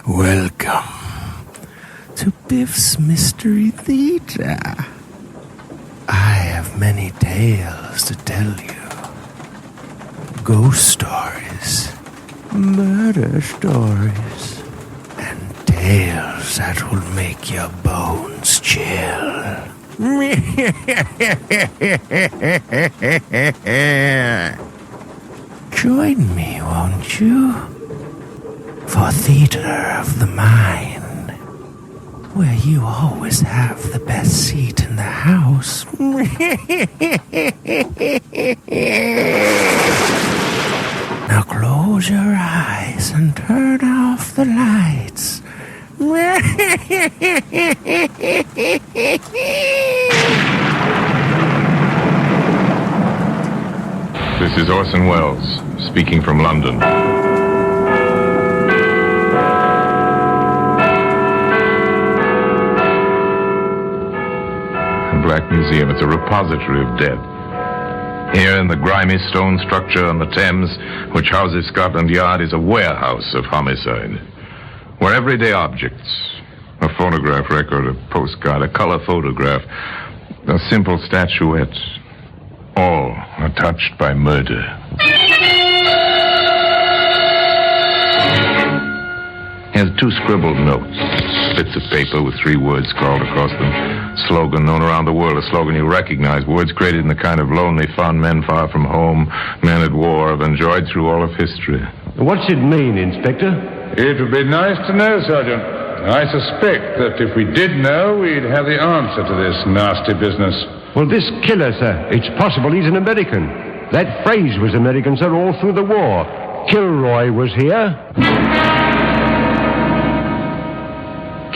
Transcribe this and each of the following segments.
Welcome to Biff's Mystery Theater. I have many tales to tell you. Ghost stories, murder stories, and tales that will make your bones chill. Join me, won't you? For Theater of the Mind, where you always have the best seat in the house. Now close your eyes and turn off the lights. This is Orson Welles, speaking from London. The Black Museum, it's a repository of death. Here in the grimy stone structure on the Thames, which houses Scotland Yard, is a warehouse of homicide, where everyday objects, a phonograph record, a postcard, a color photograph, a simple statuette, all are touched by murder. Here's 2 scribbled notes, bits of paper with 3 words scrawled across them. Slogan known around the world, a slogan you recognize, words created in the kind of lonely fun men far from home, men at war, have enjoyed through all of history. What's it mean, Inspector? It would be nice to know, Sergeant. I suspect that if we did know, we'd have the answer to this nasty business. Well, this killer, sir, it's possible he's an American. That phrase was American, sir, all through the war. Kilroy was here.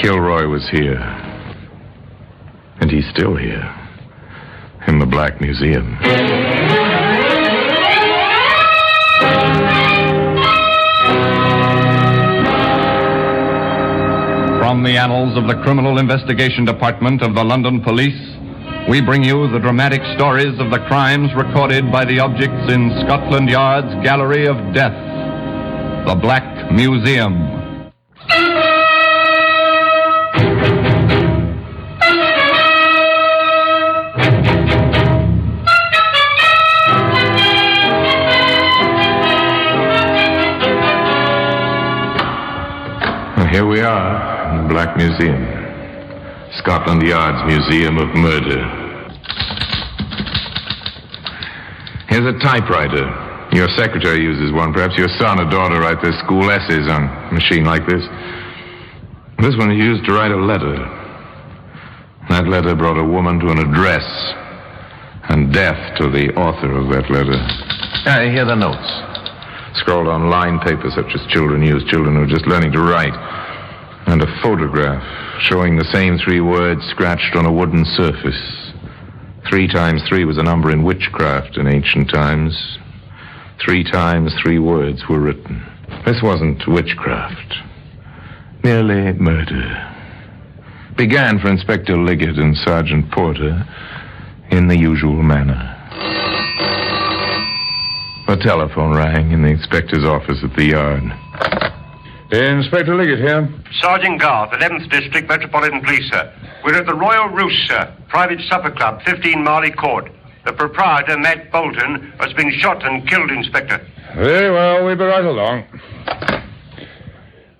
Kilroy was here. And he's still here. In the Black Museum. From the annals of the Criminal Investigation Department of the London Police, we bring you the dramatic stories of the crimes recorded by the objects in Scotland Yard's Gallery of Death, the Black Museum. Here we are in the Black Museum, Scotland Yard's Museum of Murder. Here's a typewriter. Your secretary uses one. Perhaps your son or daughter write their school essays on a machine like this. This one is used to write a letter. That letter brought a woman to an address, and death to the author of that letter. Here are the notes. Scrawled on lined paper such as children use, children who are just learning to write. And a photograph showing the same 3 words scratched on a wooden surface. 3 times 3 was a number in witchcraft in ancient times. 3 times 3 words were written. This wasn't witchcraft, merely murder. Began for Inspector Liggett and Sergeant Porter in the usual manner. The telephone rang in the inspector's office at the yard. Inspector Liggett here. Sergeant Garth, 11th District Metropolitan Police, sir. We're at the Royal Roost, sir. Private supper club, 15 Marley Court. The proprietor, Matt Bolton, has been shot and killed, Inspector. Very well, we'll be right along.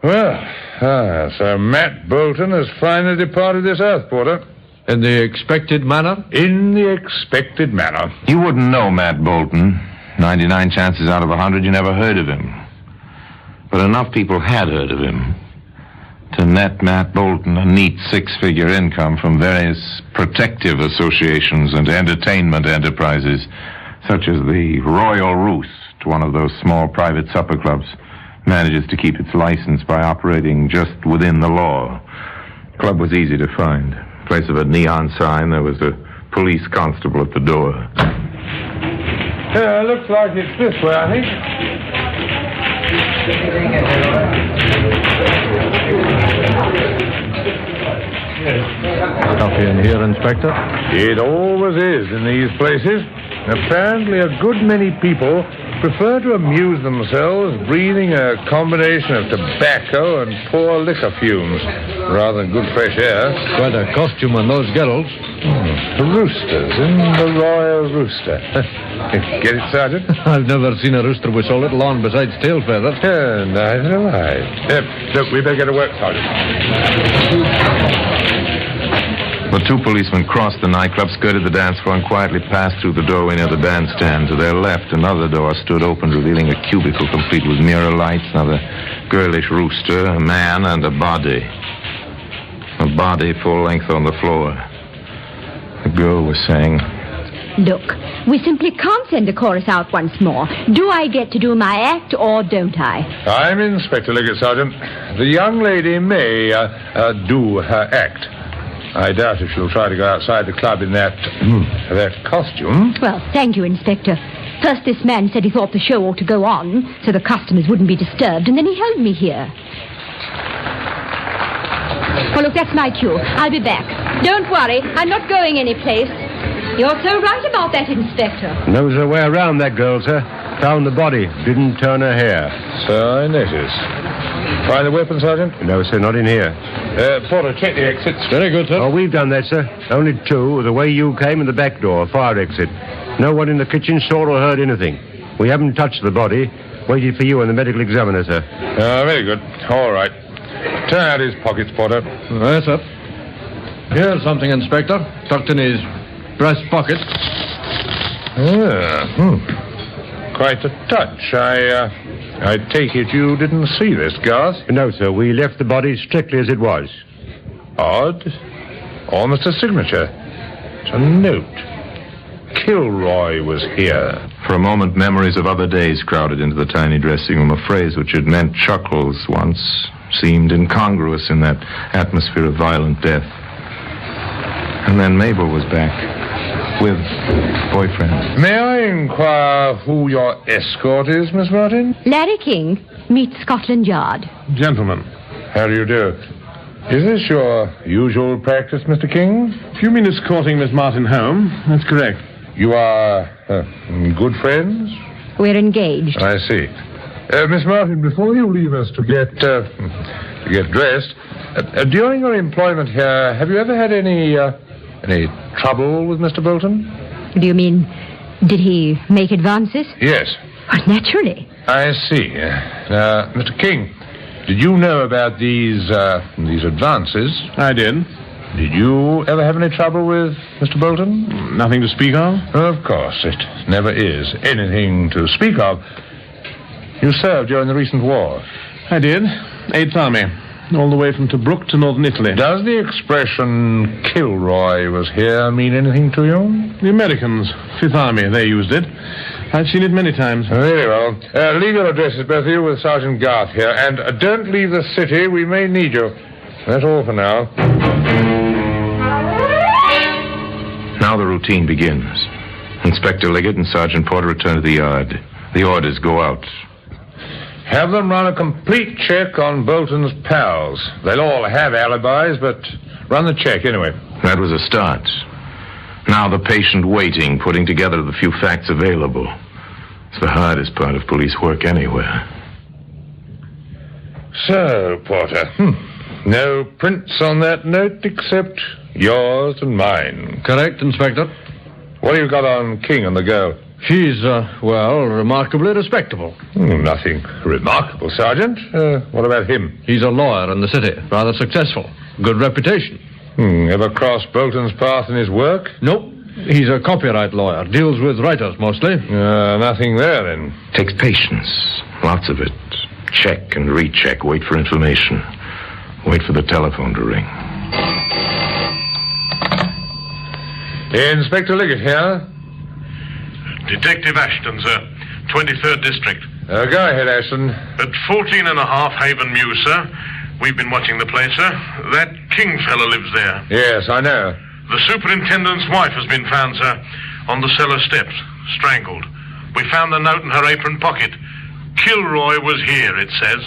Well, so Matt Bolton has finally departed this earth, Porter. In the expected manner? In the expected manner. You wouldn't know Matt Bolton. 99 chances out of 100 you never heard of him. But enough people had heard of him to net Matt Bolton a neat 6-figure income from various protective associations and entertainment enterprises, such as the Royal Roost, one of those small private supper clubs, manages to keep its license by operating just within the law. The club was easy to find. In place of a neon sign, there was a police constable at the door. Yeah, looks like it's this way, I think. Coffee in here, Inspector? It always is in these places. Apparently a good many people prefer to amuse themselves breathing a combination of tobacco and poor liquor fumes rather than good fresh air. Quite a costume on those girls. The roosters in the Royal Rooster. Get it, Sergeant? I've never seen a rooster with so little on besides tail feathers. Neither have I. Look, we better get to work, Sergeant. The two policemen crossed the nightclub, skirted the dance floor, and quietly passed through the doorway near the bandstand. To their left, another door stood open, revealing a cubicle complete with mirror lights, another girlish rooster, a man, and a body. A body full length on the floor. The girl was saying, Look, we simply can't send a chorus out once more. Do I get to do my act or don't I? I'm Inspector Liggett, Sergeant. The young lady may do her act. I doubt if she'll try to go outside the club in that costume. Well, thank you, Inspector. First, this man said he thought the show ought to go on so the customers wouldn't be disturbed, and then he held me here. Well, look, that's my cue. I'll be back. Don't worry, I'm not going anyplace. You're so right about that, Inspector. Knows her way around, that girl, sir. Found the body. Didn't turn her hair. So I noticed. Find the weapon, Sergeant? No, sir, not in here. Porter, check the exits. Very good, sir. Oh, we've done that, sir. Only two. The way you came and the back door, fire exit. No one in the kitchen saw or heard anything. We haven't touched the body. Waited for you and the medical examiner, sir. Very good. All right. Turn out his pockets, Porter. Yes, sir. Here's something, Inspector. Tucked in his breast pocket. Quite a touch. I take it you didn't see this, Garth? No, sir. We left the body strictly as it was. Odd. Almost a signature. It's a note. Kilroy was here. For a moment, memories of other days crowded into the tiny dressing room. A phrase which had meant chuckles once seemed incongruous in that atmosphere of violent death. And then Mabel was back with boyfriend. May I inquire who your escort is, Miss Martin? Larry King, meet Scotland Yard. Gentlemen. How do you do? Is this your usual practice, Mr. King? If you mean escorting Miss Martin home, that's correct. You are good friends? We're engaged. I see. Miss Martin, before you leave us to get dressed, during your employment here, have you ever had any trouble with Mr. Bolton? Do you mean, did he make advances? Yes. Well, naturally. I see. Mr. King, did you know about these advances? I did. Did you ever have any trouble with Mr. Bolton? Nothing to speak of? Of course, it never is anything to speak of. You served during the recent war? I did. 8th Army. All the way from Tobruk to northern Italy. Does the expression Kilroy was here mean anything to you? The Americans, 5th Army, they used it. I've seen it many times. Very well. Leave your addresses, both of you, with Sergeant Garth here. And don't leave the city. We may need you. That's all for now. Now the routine begins. Inspector Liggett and Sergeant Porter return to the yard. The orders go out. Have them run a complete check on Bolton's pals. They'll all have alibis, but run the check anyway. That was a start. Now the patient waiting, putting together the few facts available. It's the hardest part of police work anywhere. So, Porter, no prints on that note except yours and mine. Correct, Inspector. What have you got on King and the girl? She's, remarkably respectable. Nothing remarkable, Sergeant. What about him? He's a lawyer in the city, rather successful. Good reputation. Ever crossed Bolton's path in his work? Nope. He's a copyright lawyer. Deals with writers, mostly. Nothing there, then. Takes patience. Lots of it. Check and recheck. Wait for information. Wait for the telephone to ring. Inspector Liggett here. Detective Ashton, sir. 23rd District. Go ahead, Ashton. At 14.5 Haven Mew, sir. We've been watching the place, sir. That King fellow lives there. Yes, I know. The superintendent's wife has been found, sir, on the cellar steps, strangled. We found the note in her apron pocket. Kilroy was here, it says.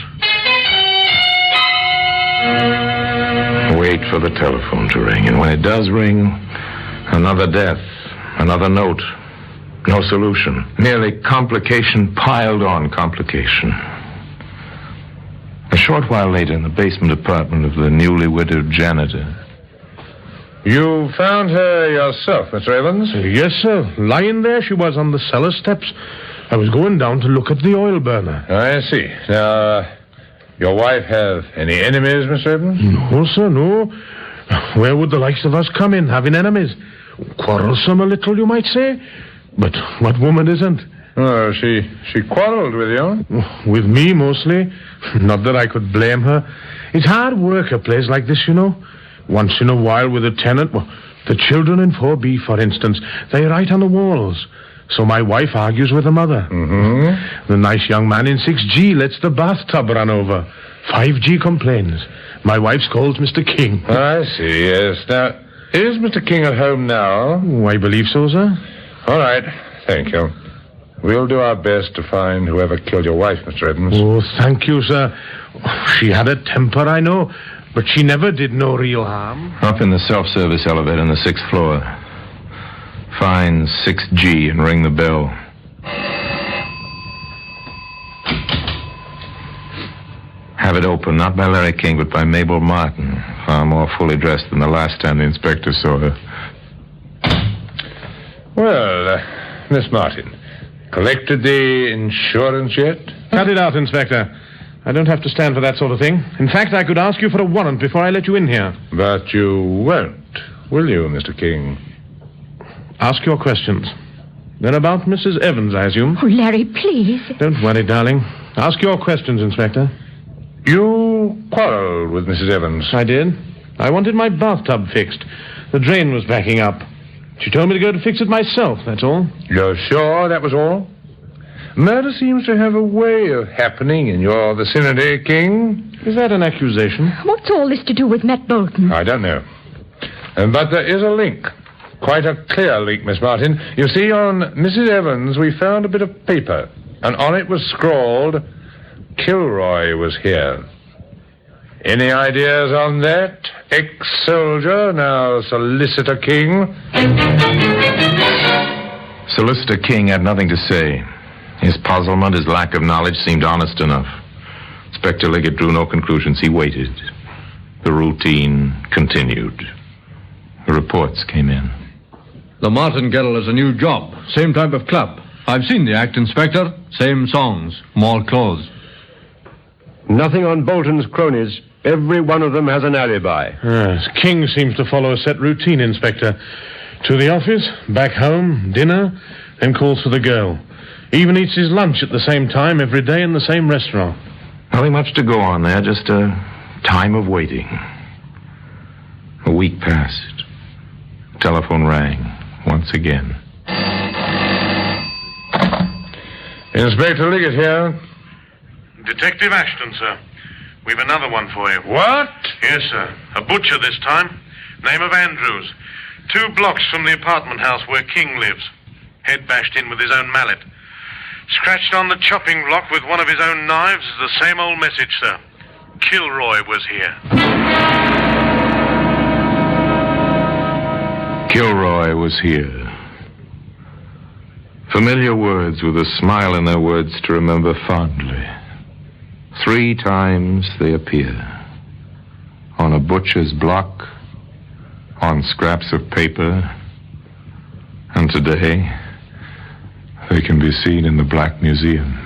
Wait for the telephone to ring, and when it does ring, another death, another note. No solution. Merely complication piled on complication. A short while later, in the basement apartment of the newly widowed janitor. You found her yourself, Mr. Evans? Yes, sir. Lying there she was on the cellar steps. I was going down to look at the oil burner. I see. Now, your wife have any enemies, Mr. Evans? No, sir, no. Where would the likes of us come in, having enemies? Quarrelsome a little, you might say. But what woman isn't? Oh, she quarreled with you? With me, mostly. Not that I could blame her. It's hard work, a place like this, you know. Once in a while with a tenant. Well, the children in 4B, for instance, they write on the walls. So my wife argues with the mother. Mm-hmm. The nice young man in 6G lets the bathtub run over. 5G complains. My wife scolds Mr. King. I see, yes. Now, is Mr. King at home now? Oh, I believe so, sir. All right. Thank you. We'll do our best to find whoever killed your wife, Mr. Evans. Oh, thank you, sir. She had a temper, I know, but she never did no real harm. Up in the self-service elevator on the 6th floor. Find 6G and ring the bell. Have it opened, not by Larry King, but by Mabel Martin, far more fully dressed than the last time the inspector saw her. Well, Miss Martin, collected the insurance yet? Cut it out, Inspector. I don't have to stand for that sort of thing. In fact, I could ask you for a warrant before I let you in here. But you won't, will you, Mr. King? Ask your questions. They're about Mrs. Evans, I assume. Oh, Larry, please. Don't worry, darling. Ask your questions, Inspector. You quarreled with Mrs. Evans? I did. I wanted my bathtub fixed. The drain was backing up. She told me to go to fix it myself, that's all. You're sure that was all? Murder seems to have a way of happening in your vicinity, King. Is that an accusation? What's all this to do with Matt Bolton? I don't know. But there is a link. Quite a clear link, Miss Martin. You see, on Mrs. Evans, we found a bit of paper, and on it was scrawled, Kilroy was here. Any ideas on that? Ex-soldier, now Solicitor King? Solicitor King had nothing to say. His puzzlement, his lack of knowledge seemed honest enough. Inspector Liggett drew no conclusions. He waited. The routine continued. The reports came in. The Martingale is a new job. Same type of club. I've seen the act, Inspector. Same songs. More clothes. Nothing on Bolton's cronies. Every one of them has an alibi. Yes, King seems to follow a set routine, Inspector. To the office, back home, dinner, then calls for the girl. Even eats his lunch at the same time every day in the same restaurant. Nothing much to go on there, just a time of waiting. A week passed. Telephone rang once again. Inspector Liggett here. Detective Ashton, sir. We've another one for you. What? Yes, sir. A butcher this time. Name of Andrews. 2 blocks from the apartment house where King lives. Head bashed in with his own mallet. Scratched on the chopping block with one of his own knives is the same old message, sir. Kilroy was here. Kilroy was here. Familiar words with a smile in their words to remember fondly. 3 times they appear. On a butcher's block, on scraps of paper, and today they can be seen in the Black Museum.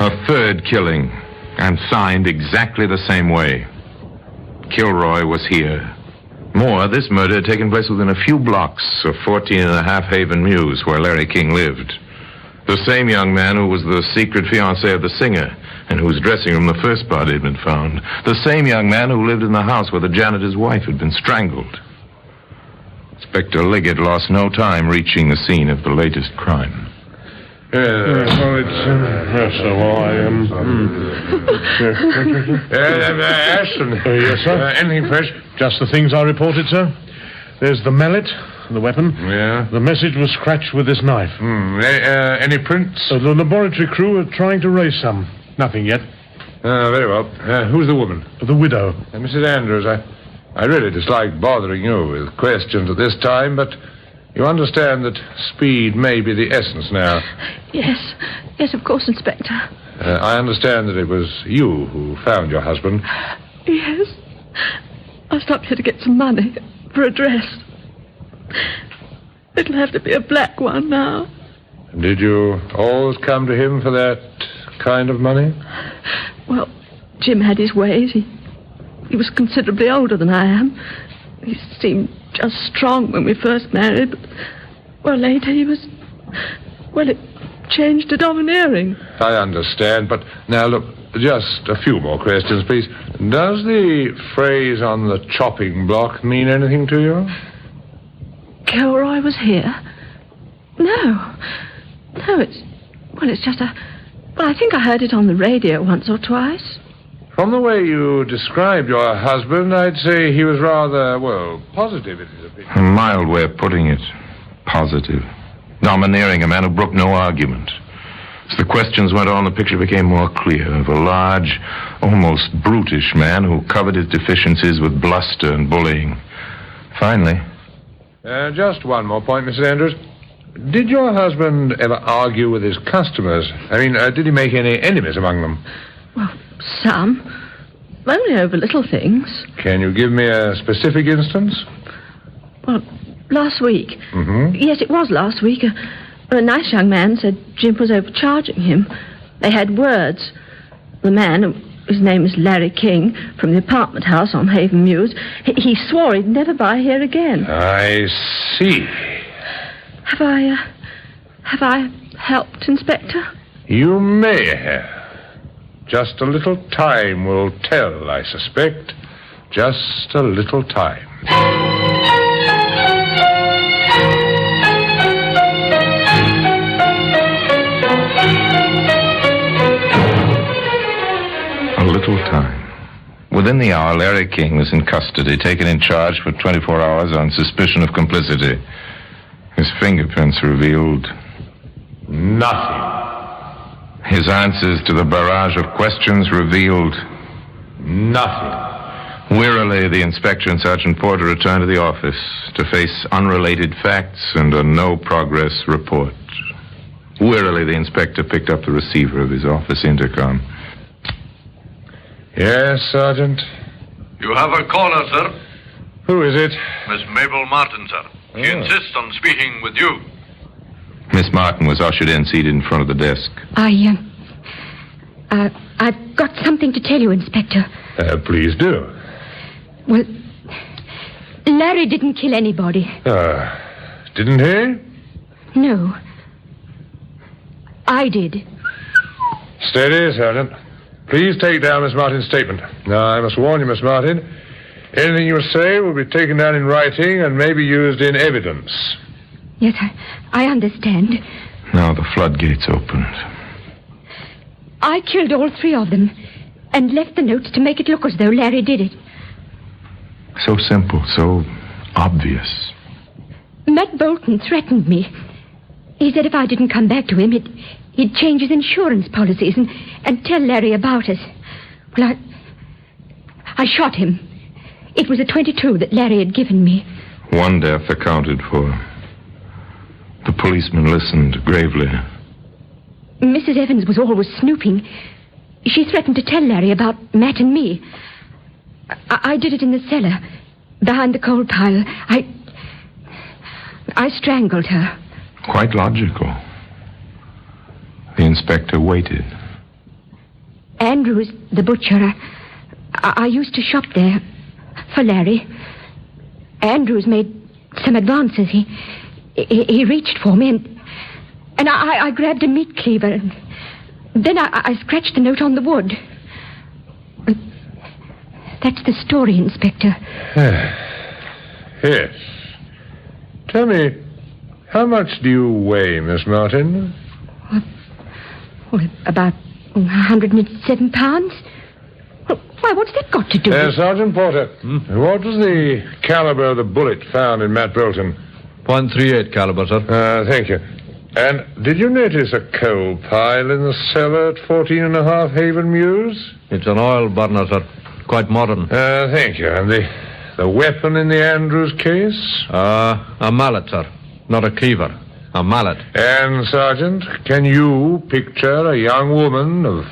A 3rd killing, and signed exactly the same way. Kilroy was here. More, this murder had taken place within a few blocks of 14.5 Haven Mews, where Larry King lived. The same young man who was the secret fiancé of the singer, and whose dressing room the first body had been found. The same young man who lived in the house where the janitor's wife had been strangled. Inspector Liggett lost no time reaching the scene of the latest crime. Well, it's... yes, sir, well, I am... Ashton. Yes, sir? Anything fresh? Just the things I reported, sir. There's the mallet, the weapon. Yeah. The message was scratched with this knife. Any prints? The laboratory crew are trying to raise some. Nothing yet. Very well. Who's the woman? The widow. Mrs. Andrews, I really dislike bothering you with questions at this time, but you understand that speed may be the essence now. Yes. Yes, of course, Inspector. I understand that it was you who found your husband. Yes. I stopped here to get some money for a dress. It'll have to be a black one now. Did you always come to him for that kind of money? Well, Jim had his ways. He was considerably older than I am. He seemed just strong when we first married, but, well, later he was... Well, it changed to domineering. I understand, but now, look, just a few more questions, please. Does the phrase on the chopping block mean anything to you? Kilroy was here? No. No, it's just a... Well, I think I heard it on the radio once or twice. From the way you described your husband, I'd say he was rather, well, positive in his opinion. A mild way of putting it. Positive. Domineering, a man who brooked no argument. As the questions went on, the picture became more clear of a large, almost brutish man who covered his deficiencies with bluster and bullying. Finally... just one more point, Mrs. Andrews. Did your husband ever argue with his customers? I mean, did he make any enemies among them? Well, some. Only over little things. Can you give me a specific instance? Well, last week. Mm-hmm. Yes, it was last week. A nice young man said Jim was overcharging him. They had words. The man, his name is Larry King, from the apartment house on Haven Mews, he swore he'd never buy here again. I see. Have I helped, Inspector? You may have. Just a little time will tell, I suspect. Just a little time. A little time. Within the hour, Larry King was in custody, taken in charge for 24 hours on suspicion of complicity. His fingerprints revealed... nothing. His answers to the barrage of questions revealed... nothing. Wearily, the inspector and Sergeant Porter returned to the office to face unrelated facts and a no-progress report. Wearily, the inspector picked up the receiver of his office intercom. Yes, Sergeant? You have a caller, sir. Who is it? Miss Mabel Martin, sir. She insists on speaking with you. Miss Martin was ushered in, seated in front of the desk. I've got something to tell you, Inspector. Please do. Well, Larry didn't kill anybody. Didn't he? No. I did. Steady, Sergeant. Please take down Miss Martin's statement. Now, I must warn you, Miss Martin, anything you say will be taken down in writing and may be used in evidence. Yes, I understand. Now the floodgates opened. I killed all three of them and left the notes to make it look as though Larry did it. So simple, so obvious. Matt Bolton threatened me. He said if I didn't come back to him, he'd change his insurance policies and tell Larry about us. Well, I shot him. It was a .22 that Larry had given me. One death accounted for. The policeman listened gravely. Mrs. Evans was always snooping. She threatened to tell Larry about Matt and me. I did it in the cellar, behind the coal pile. I strangled her. Quite logical. The inspector waited. Andrews, the butcher, I used to shop there for Larry. Andrews made some advances. He reached for me and I grabbed a meat cleaver. And then I scratched the note on the wood. That's the story, Inspector. Yes. Tell me, how much do you weigh, Miss Martin? Well, about 107 pounds. Why, what's that got to do with... Sergeant Porter, what was the caliber of the bullet found in Matt Bolton? .38 caliber, sir. Thank you. And did you notice a coal pile in the cellar at 14.5 Haven Mews? It's an oil burner, sir. Quite modern. Thank you. And the weapon in the Andrews case? A mallet, sir. Not a cleaver. A mallet. And, Sergeant, can you picture a young woman of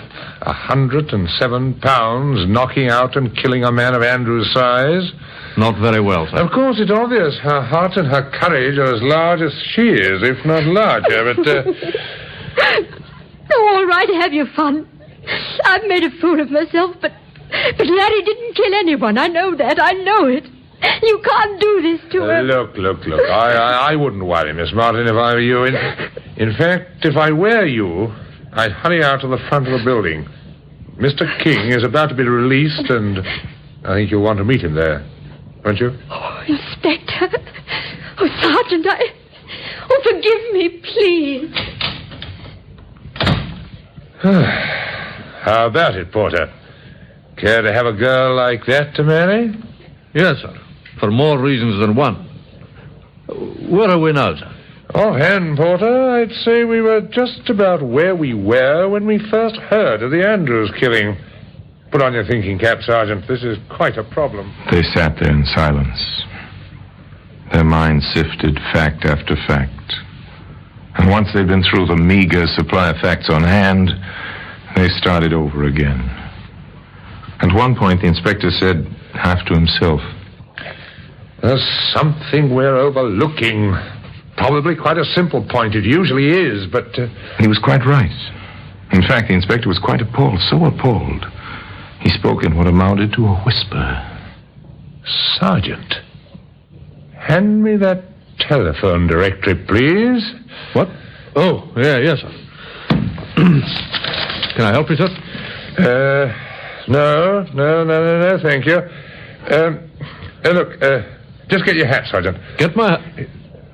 107 pounds knocking out and killing a man of Andrews' size? Not very well, sir. Of course, it's obvious. Her heart and her courage are as large as she is, if not larger, but... Oh, all right, have your fun. I've made a fool of myself, but Larry didn't kill anyone. I know that. I know it. You can't do this to her. Look. I wouldn't worry, Miss Martin, if I were you. In fact, if I were you, I'd hurry out to the front of the building. Mr. King is about to be released, and I think you'll want to meet him there. Won't you? Oh, Inspector. Oh, Sergeant, Oh, forgive me, please. How about it, Porter? Care to have a girl like that to marry? Yes, sir. For more reasons than one. Where are we now, sir? Offhand, Porter, I'd say we were just about where we were when we first heard of the Andrews killing. Put on your thinking cap, Sergeant. This is quite a problem. They sat there in silence. Their minds sifted fact after fact. And once they'd been through the meager supply of facts on hand, they started over again. At one point, the inspector said, half to himself, "There's something we're overlooking. Probably quite a simple point. It usually is, but... He was quite right. In fact, the inspector was quite appalled, so appalled. He spoke in what amounted to a whisper. Sergeant, hand me that telephone directory, please. What? Oh, yes, sir. Can I help you, sir? No, thank you. Look, just get your hat, Sergeant. Get my hat?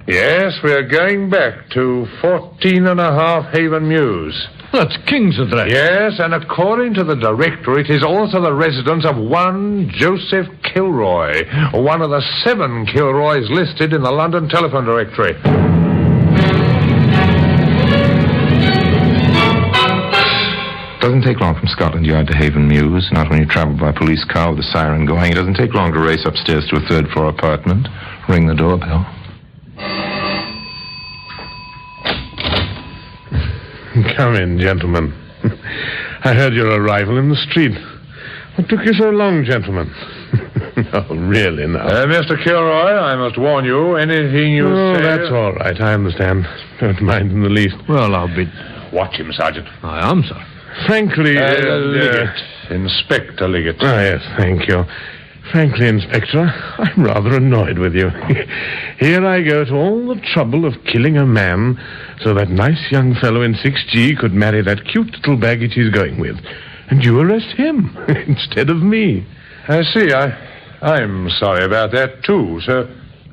Yes, we're going back to 14.5 Haven Mews. That's King's address. Yes, and according to the directory, it is also the residence of one Joseph Kilroy, one of the 7 Kilroys listed in the London telephone directory. Doesn't take long from Scotland Yard to Haven Mews, not when you travel by police car with a siren going. It doesn't take long to race upstairs to a 3rd floor apartment, ring the doorbell. Come in, gentlemen. I heard your arrival in the street. What took you so long, gentlemen? Oh, really, now. Mr. Kilroy, I must warn you, anything you say... Oh, that's all right. I understand. Don't mind in the least. Well, I'll be... Watch him, Sergeant. I am, sir. Frankly... Liggett. Inspector Liggett. Ah, yes, thank you. Frankly, Inspector, I'm rather annoyed with you. Here I go to all the trouble of killing a man so that nice young fellow in 6G could marry that cute little baggage he's going with. And you arrest him instead of me. I see. I'm sorry about that, too.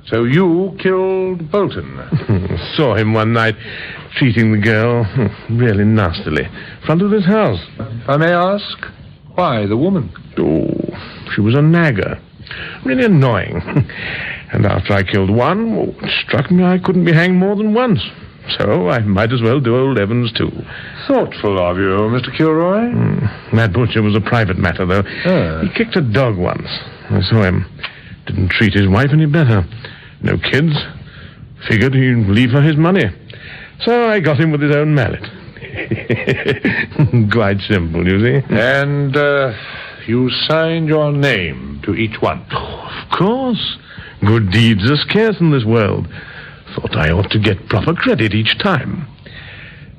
So you killed Bolton? Saw him one night treating the girl really nastily. In front of his house. If I may ask, why the woman? Oh, she was a nagger. Really annoying. And after I killed one, it struck me I couldn't be hanged more than once. So I might as well do old Evans, too. Thoughtful of you, Mr. Kilroy. That butcher was a private matter, though. He kicked a dog once. I saw him. Didn't treat his wife any better. No kids. Figured he'd leave her his money. So I got him with his own mallet. Quite simple, you see. And, you signed your name to each one? Oh, of course. Good deeds are scarce in this world. Thought I ought to get proper credit each time.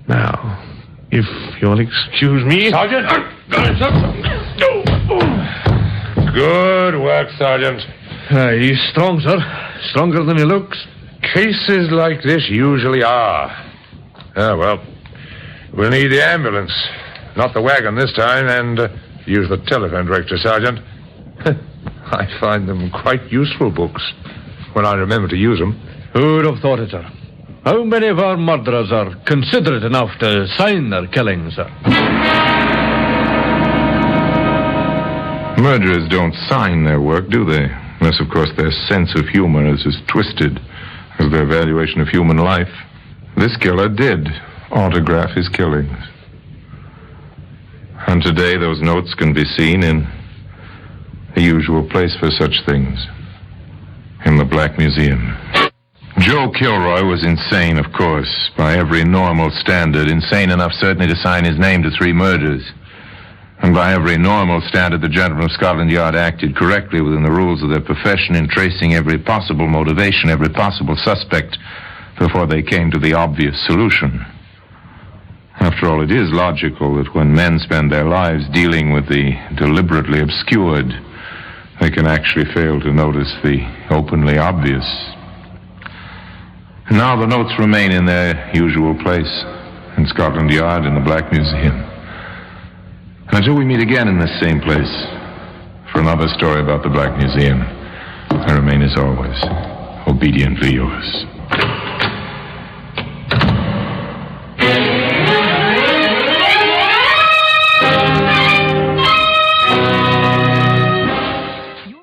Now, if you'll excuse me... Sergeant! Good work, Sergeant. He's strong, sir. Stronger than he looks. Cases like this usually are. Well, we'll need the ambulance. Not the wagon this time, and use the telephone directory, Sergeant. I find them quite useful books when I remember to use them. Who'd have thought it, sir? How many of our murderers are considerate enough to sign their killings, sir? Murderers don't sign their work, do they? Unless, of course, their sense of humor is as twisted as their valuation of human life. This killer did autograph his killings. And today those notes can be seen in the usual place for such things, in the Black Museum. Joe Kilroy was insane, of course, by every normal standard. Insane enough, certainly, to sign his name to 3 murders. And by every normal standard, the gentlemen of Scotland Yard acted correctly within the rules of their profession in tracing every possible motivation, every possible suspect, before they came to the obvious solution. After all, it is logical that when men spend their lives dealing with the deliberately obscured, they can actually fail to notice the openly obvious. Now the notes remain in their usual place, in Scotland Yard, in the Black Museum. And until we meet again in this same place for another story about the Black Museum, I remain, as always, obediently yours.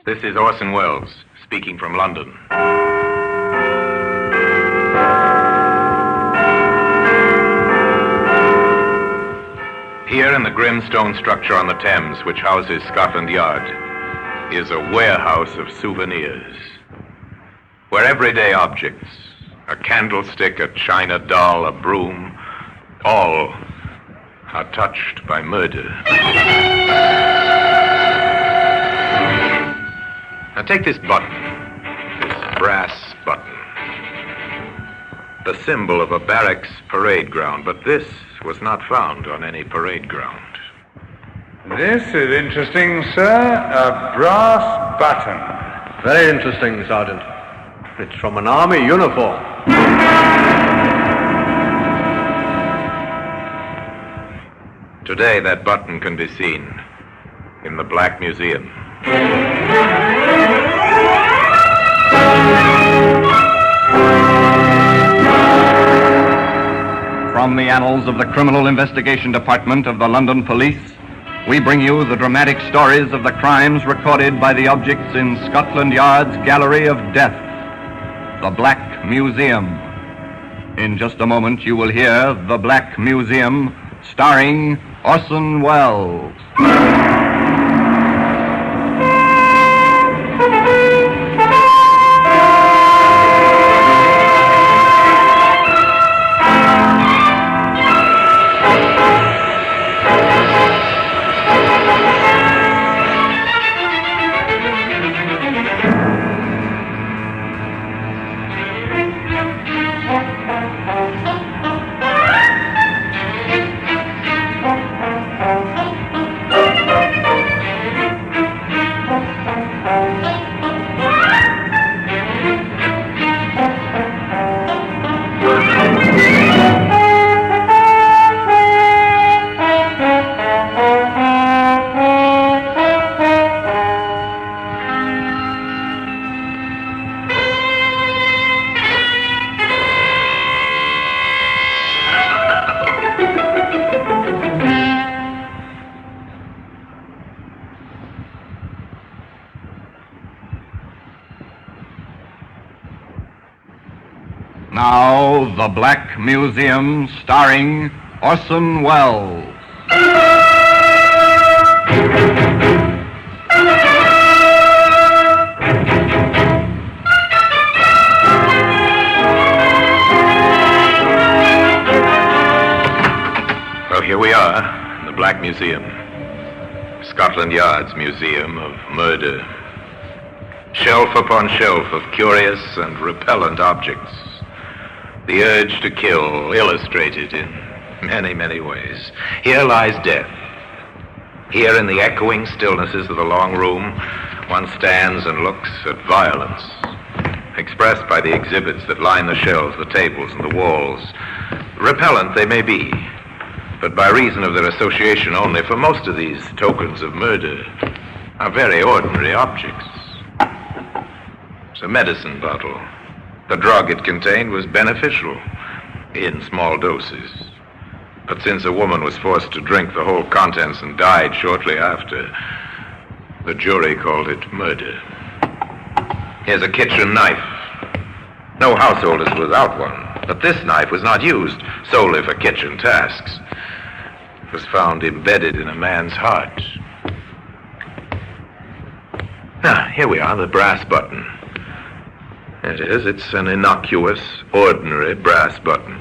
This is Orson Welles, speaking from London. Here in the grim stone structure on the Thames, which houses Scotland Yard, is a warehouse of souvenirs, where everyday objects, a candlestick, a china doll, a broom, all are touched by murder. Now take this button, this brass button, the symbol of a barracks parade ground, but this was not found on any parade ground. This is interesting, sir. A brass button. Very interesting, Sergeant. It's from an army uniform. Today, that button can be seen in the Black Museum. From the annals of the Criminal Investigation Department of the London Police, we bring you the dramatic stories of the crimes recorded by the objects in Scotland Yard's Gallery of Death, the Black Museum. In just a moment, you will hear The Black Museum, starring Orson Welles. Now, The Black Museum, starring Orson Welles. Well, here we are, in the Black Museum. Scotland Yard's Museum of Murder. Shelf upon shelf of curious and repellent objects. The urge to kill, illustrated in many, many ways. Here lies death. Here in the echoing stillnesses of the long room, one stands and looks at violence, expressed by the exhibits that line the shelves, the tables, and the walls. Repellent they may be, but by reason of their association only, for most of these tokens of murder are very ordinary objects. It's a medicine bottle. The drug it contained was beneficial in small doses. But since a woman was forced to drink the whole contents and died shortly after, the jury called it murder. Here's a kitchen knife. No household is without one. But this knife was not used solely for kitchen tasks. It was found embedded in a man's heart. Now, here we are, the brass button. It is. It's an innocuous, ordinary brass button.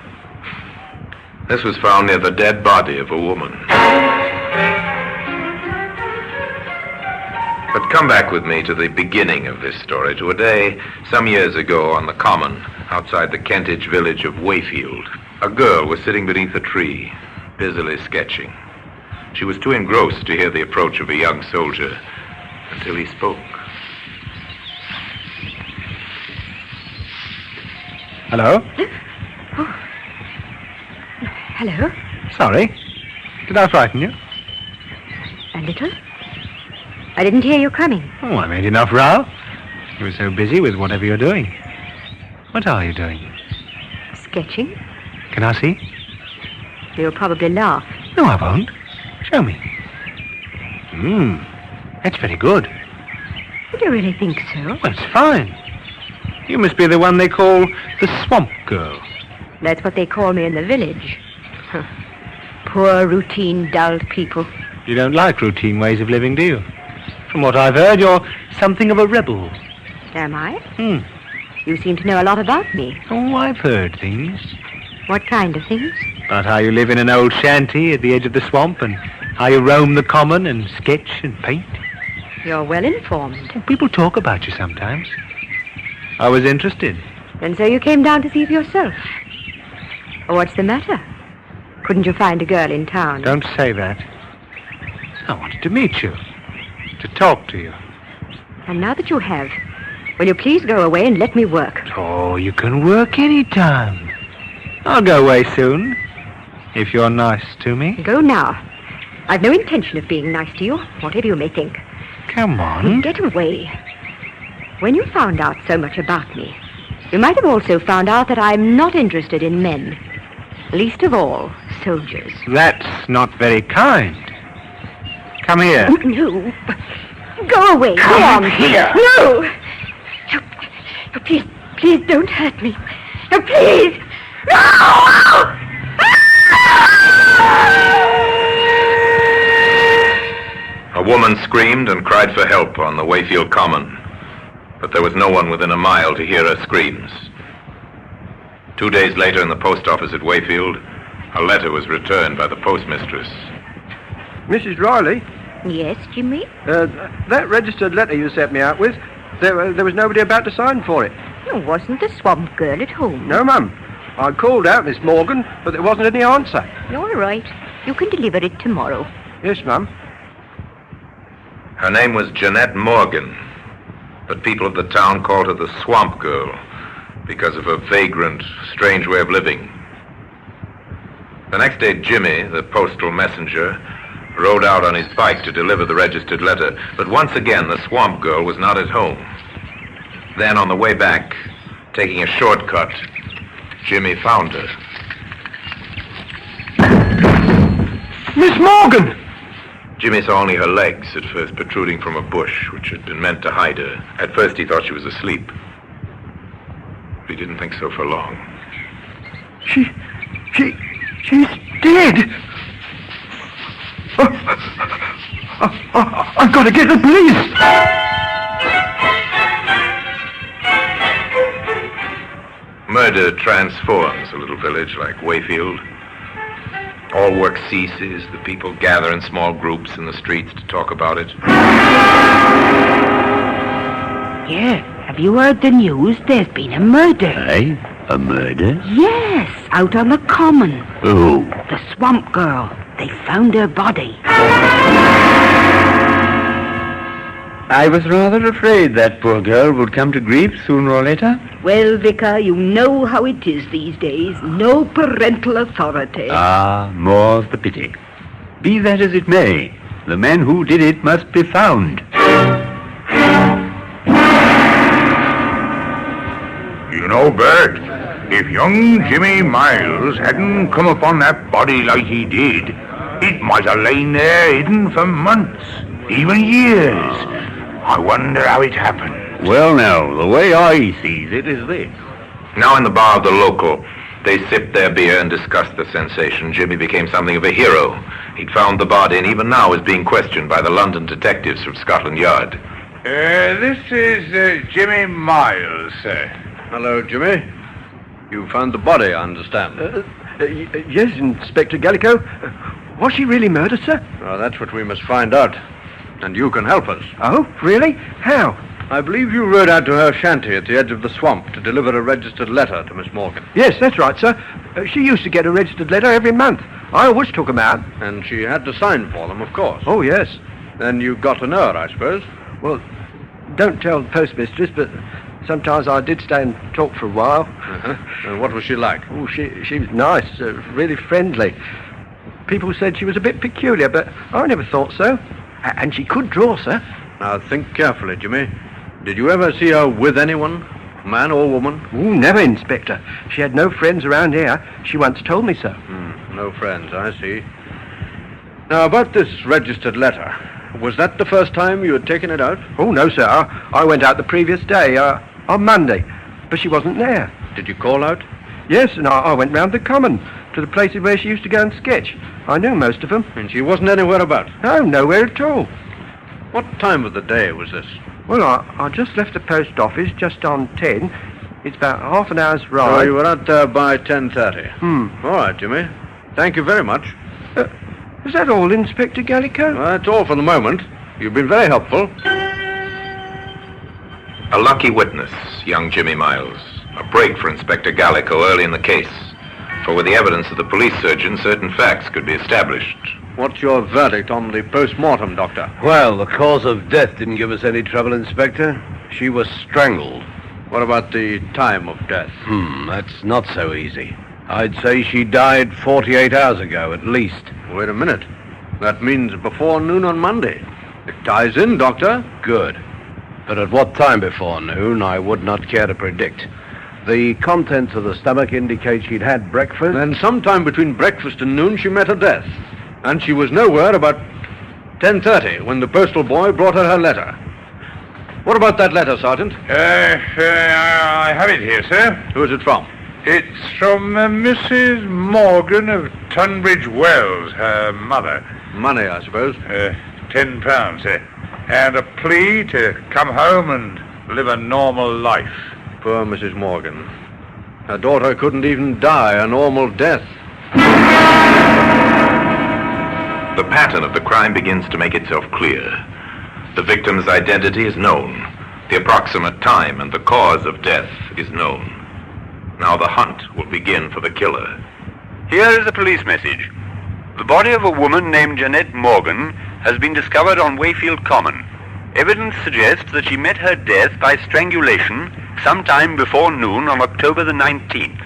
This was found near the dead body of a woman. But come back with me to the beginning of this story, to a day some years ago on the common outside the Kentish village of Wayfield. A girl was sitting beneath a tree, busily sketching. She was too engrossed to hear the approach of a young soldier until he spoke. Hello? Oh. Hello? Sorry. Did I frighten you? A little. I didn't hear you coming. Oh, I made enough row. You were so busy with whatever you're doing. What are you doing? Sketching. Can I see? You'll probably laugh. No, I won't. Show me. That's very good. Do you really think so? Well, it's fine. You must be the one they call the Swamp Girl. That's what they call me in the village. Huh. Poor, routine, dull people. You don't like routine ways of living, do you? From what I've heard, you're something of a rebel. Am I? You seem to know a lot about me. Oh, I've heard things. What kind of things? About how you live in an old shanty at the edge of the swamp and how you roam the common and sketch and paint. You're well informed. Well, people talk about you sometimes. I was interested. And so you came down to see for yourself. What's the matter? Couldn't you find a girl in town? Don't say that. I wanted to meet you. To talk to you. And now that you have, will you please go away and let me work? Oh, you can work any time. I'll go away soon, if you're nice to me. Go now. I've no intention of being nice to you, whatever you may think. Come on. Get away. When you found out so much about me, you might have also found out that I'm not interested in men. Least of all, soldiers. That's not very kind. Come here. No. Go away. Come here. No. No, please don't hurt me. No, please. No! A woman screamed and cried for help on the Wayfield Common, but there was no one within a mile to hear her screams. 2 days later in the post office at Wayfield, a letter was returned by the postmistress. Mrs. Riley? Yes, Jimmy? That registered letter you sent me out with, there was nobody about to sign for it. Wasn't the swamp girl at home? No, Mum. I called out, Miss Morgan, but there wasn't any answer. All right. You can deliver it tomorrow. Yes, Mum. Her name was Jeanette Morgan, but people of the town called her the Swamp Girl because of her vagrant, strange way of living. The next day, Jimmy, the postal messenger, rode out on his bike to deliver the registered letter, but once again the Swamp Girl was not at home. Then, on the way back, taking a shortcut, Jimmy found her. Miss Morgan! Jimmy saw only her legs at first protruding from a bush, which had been meant to hide her. At first he thought she was asleep. But he didn't think so for long. She's dead! I've got to get the police! Murder transforms a little village like Wayfield. All work ceases. The people gather in small groups in the streets to talk about it. Yeah, have you heard the news? There's been a murder. Aye? A murder? Yes, out on the common. Who? The Swamp Girl. They found her body. I was rather afraid that poor girl would come to grief sooner or later. Well, Vicar, you know how it is these days. No parental authority. Ah, more's the pity. Be that as it may, the man who did it must be found. You know, Bert, if young Jimmy Miles hadn't come upon that body like he did, it might have lain there hidden for months, even years. I wonder how it happened. Well, now, the way I sees it is this. Now in the bar of the local, They sipped their beer and discussed the sensation. Jimmy became something of a hero. He'd found the body and even now is being questioned by the London detectives from Scotland Yard. This is Jimmy Miles, sir. Hello, Jimmy. You found the body, I understand. Yes, Inspector Gallico. Was she really murdered, sir? Well, that's what we must find out. And you can help us. Oh, really? How? I believe you rode out to her shanty at the edge of the swamp to deliver a registered letter to Miss Morgan. Yes, that's right, sir. She used to get a registered letter every month. I always took them out. And she had to sign for them, of course. Oh, yes. Then you got to know her, I suppose. Well, don't tell the postmistress, but sometimes I did stay and talk for a while. And what was she like? Oh, she was nice, really friendly. People said she was a bit peculiar, but I never thought so. And she could draw, sir. Now, think carefully, Jimmy. Did you ever see her with anyone? Man or woman? Oh, never, Inspector. She had no friends around here. She once told me so. No friends, I see. Now, about this registered letter, was that the first time you had taken it out? Oh, no, sir. I went out the previous day, on Monday, but she wasn't there. Did you call out? Yes, and I went round the common, to the places where she used to go and sketch. I knew most of them. And she wasn't anywhere about? No, nowhere at all. What time of the day was this? Well, I just left the post office just on 10. It's about half an hour's ride. So you were out there by 10:30? All right, Jimmy. Thank you very much. Is that all, Inspector Gallico? That's all for the moment. You've been very helpful. A lucky witness, young Jimmy Miles. A break for Inspector Gallico early in the case. For with the evidence of the police surgeon, certain facts could be established. What's your verdict on the post-mortem, Doctor? Well, the cause of death didn't give us any trouble, Inspector. She was strangled. What about the time of death? That's not so easy. I'd say she died 48 hours ago, at least. Wait a minute. That means before noon on Monday. It ties in, Doctor. Good. But at what time before noon, I would not care to predict. The contents of the stomach indicate she'd had breakfast. Then sometime between breakfast and noon, she met her death. And she was nowhere about 10:30 when the postal boy brought her letter. What about that letter, Sergeant? I have it here, sir. Who is it from? It's from Mrs. Morgan of Tunbridge Wells, her mother. Money, I suppose. £10, sir. And a plea to come home and live a normal life. Poor Mrs. Morgan. Her daughter couldn't even die a normal death. The pattern of the crime begins to make itself clear. The victim's identity is known. The approximate time and the cause of death is known. Now the hunt will begin for the killer. Here is a police message. The body of a woman named Jeanette Morgan has been discovered on Wayfield Common. Evidence suggests that she met her death by strangulation sometime before noon on October the 19th.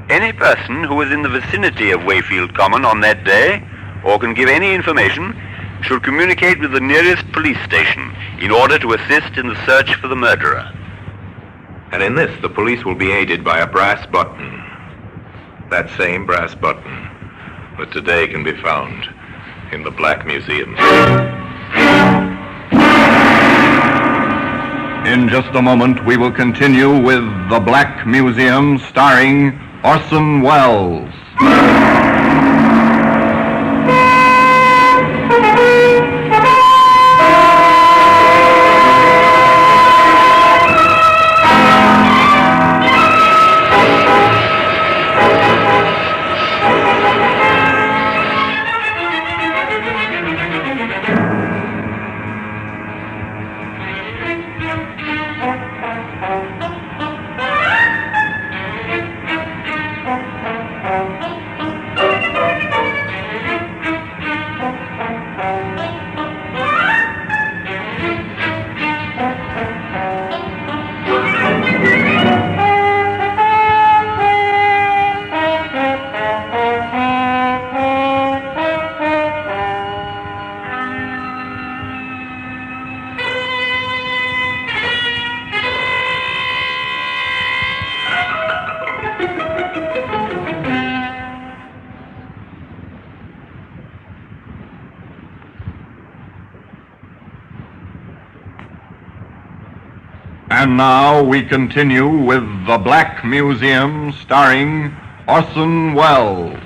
Any person who was in the vicinity of Wayfield Common on that day, or can give any information, should communicate with the nearest police station in order to assist in the search for the murderer. And in this, the police will be aided by a brass button. That same brass button that today can be found in the Black Museum. In just a moment, we will continue with The Black Museum, starring Orson Welles. And now we continue with The Black Museum, starring Orson Welles.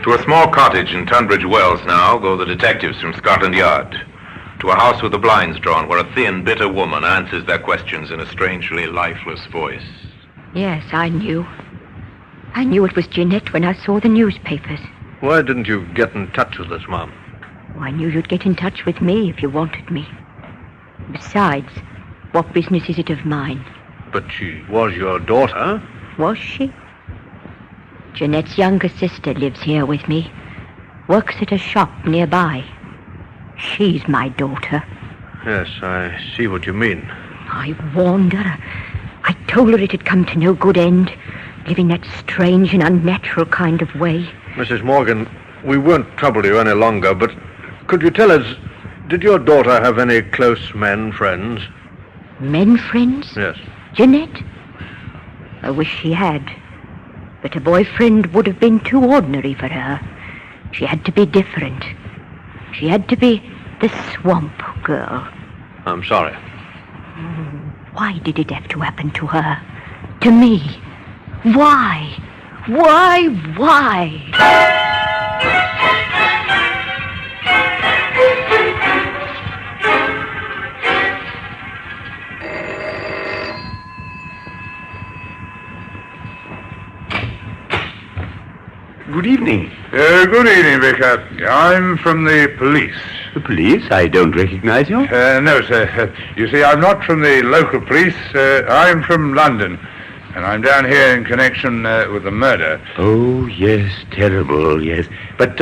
To a small cottage in Tunbridge Wells now go the detectives from Scotland Yard. To a house with the blinds drawn where a thin, bitter woman answers their questions in a strangely lifeless voice. Yes, I knew. I knew it was Jeanette when I saw the newspapers. Why didn't you get in touch with us, Mom? I knew you'd get in touch with me if you wanted me. Besides, what business is it of mine? But she was your daughter. Was she? Jeanette's younger sister lives here with me. Works at a shop nearby. She's my daughter. Yes, I see what you mean. I warned her. I told her it had come to no good end, living that strange and unnatural kind of way. Mrs. Morgan, we won't trouble you any longer, but could you tell us, did your daughter have any close men friends? Men friends? Yes. Jeanette? I wish she had. But a boyfriend would have been too ordinary for her. She had to be different. She had to be the swamp girl. I'm sorry. Why did it have to happen to her? To me? Why? Why? Good evening. Good evening, Vicar. I'm from the police. The police? I don't recognize you. No, sir. You see, I'm not from the local police. I'm from London. And I'm down here in connection with the murder. Oh, yes, terrible, yes. But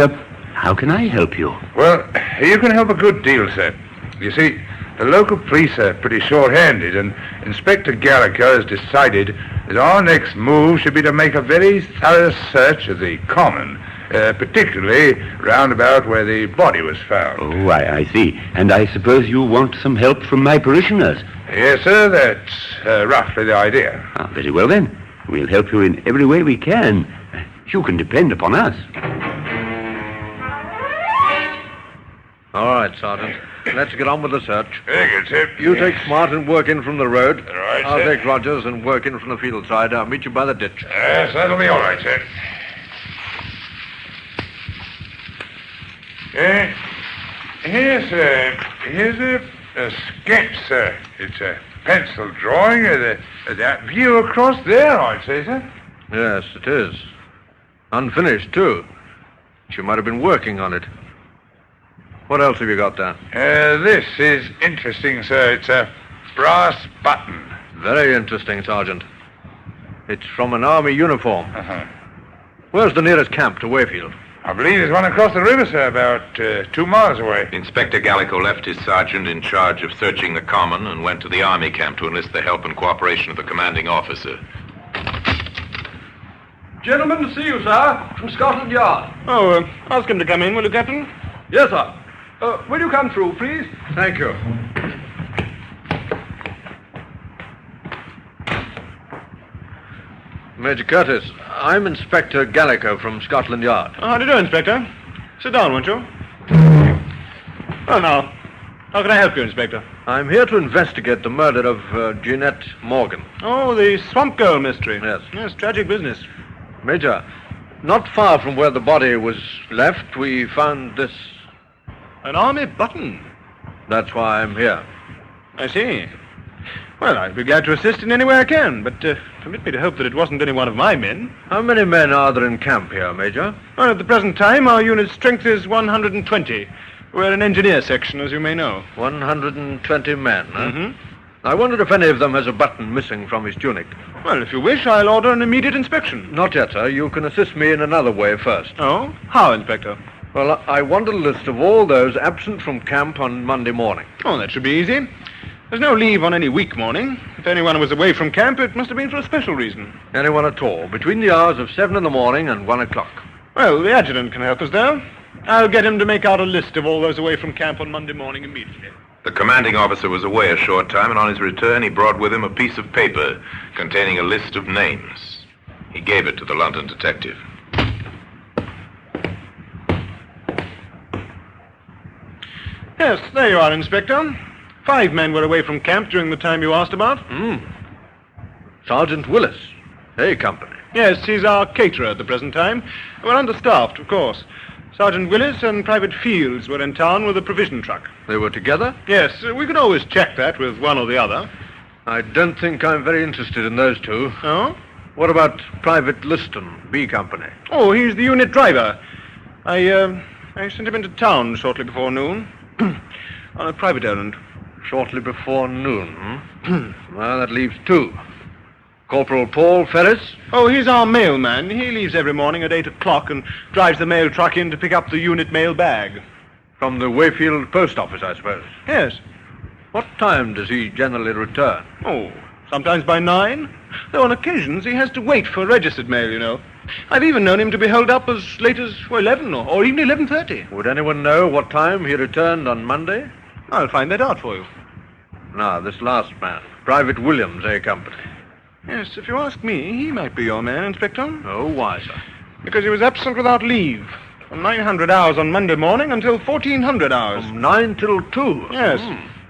how can I help you? Well, you can help a good deal, sir. You see, the local police are pretty short-handed, and Inspector Gallagher has decided that our next move should be to make a very thorough search of the common, particularly round about where the body was found. Oh, I see. And I suppose you want some help from my parishioners? Yes, sir, that's roughly the idea. Ah, very well, then. We'll help you in every way we can. You can depend upon us. All right, Sergeant. Let's get on with the search. Very good, sir. You take Smart and work in from the road. All right, I'll sir. take Rogers and work in from the field side. I'll meet you by the ditch. Yes, that'll be all right, sir. Here's a sketch, sir. It's a pencil drawing of that view across there, I'd say, sir. Yes, it is. Unfinished, too. She might have been working on it. What else have you got there? This is interesting, sir. It's a brass button. Very interesting, Sergeant. It's from an army uniform. Uh-huh. Where's the nearest camp to Wayfield? I believe there's one across the river, sir, about 2 miles away. Inspector Gallico left his sergeant in charge of searching the common and went to the army camp to enlist the help and cooperation of the commanding officer. Gentlemen to see you, sir, from Scotland Yard. Oh, ask him to come in, will you, Captain? Yes, sir. Will you come through, please? Thank you. Major Curtis, I'm Inspector Gallico from Scotland Yard. How do you do, Inspector? Sit down, won't you? Well, now, how can I help you, Inspector? I'm here to investigate the murder of Jeanette Morgan. Oh, the Swamp Girl mystery. Yes. Yes, tragic business. Major, not far from where the body was left, we found this. An army button. That's why I'm here. I see. Well, I'd be glad to assist in any way I can, but permit me to hope that it wasn't any one of my men. How many men are there in camp here, Major? Well, at the present time, our unit's strength is 120. We're an engineer section, as you may know. 120 men, huh? Mm-hmm. I wondered if any of them has a button missing from his tunic. Well, if you wish, I'll order an immediate inspection. Not yet, sir. You can assist me in another way first. Oh? How, Inspector? Well, I want a list of all those absent from camp on Monday morning. Oh, that should be easy. There's no leave on any week morning. If anyone was away from camp, it must have been for a special reason. Anyone at all, between the hours of 7 in the morning and 1 o'clock. Well, the adjutant can help us there. I'll get him to make out a list of all those away from camp on Monday morning immediately. The commanding officer was away a short time, and on his return he brought with him a piece of paper containing a list of names. He gave it to the London detective. Yes, there you are, Inspector. 5 men were away from camp during the time you asked about. Sergeant Willis, A Company. Yes, he's our caterer at the present time. We're understaffed, of course. Sergeant Willis and Private Fields were in town with a provision truck. They were together? Yes, we can always check that with one or the other. I don't think I'm very interested in those two. Oh? What about Private Liston, B Company? Oh, he's the unit driver. I sent him into town shortly before noon. On a private errand. Shortly before noon, Well, that leaves 2. Corporal Paul Ferris? Oh, he's our mailman. He leaves every morning at 8 o'clock and drives the mail truck in to pick up the unit mail bag. From the Wayfield post office, I suppose? Yes. What time does he generally return? Oh, sometimes by 9. Though on occasions he has to wait for registered mail, you know. I've even known him to be held up as late as 11 or even 11:30. Would anyone know what time he returned on Monday? I'll find that out for you. Now, this last man, Private Williams, A Company. Yes, if you ask me, he might be your man, Inspector. Oh, why, sir? Because he was absent without leave. From 900 hours on Monday morning until 1400 hours. From 9 till 2? Yes.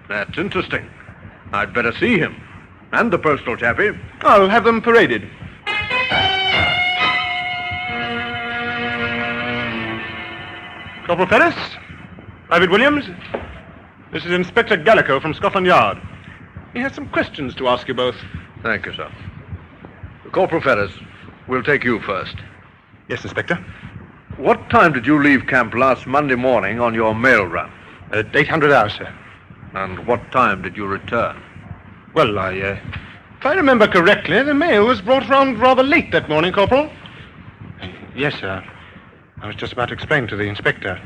That's interesting. I'd better see him. And the postal chappie. I'll have them paraded. Corporal Ferris, Private Williams, this is Inspector Gallico from Scotland Yard. He has some questions to ask you both. Thank you, sir. Corporal Ferris, we'll take you first. Yes, Inspector. What time did you leave camp last Monday morning on your mail run? At 800 hours, sir. And what time did you return? Well, if I remember correctly, the mail was brought round rather late that morning, Corporal. Yes, sir. I was just about to explain to the inspector.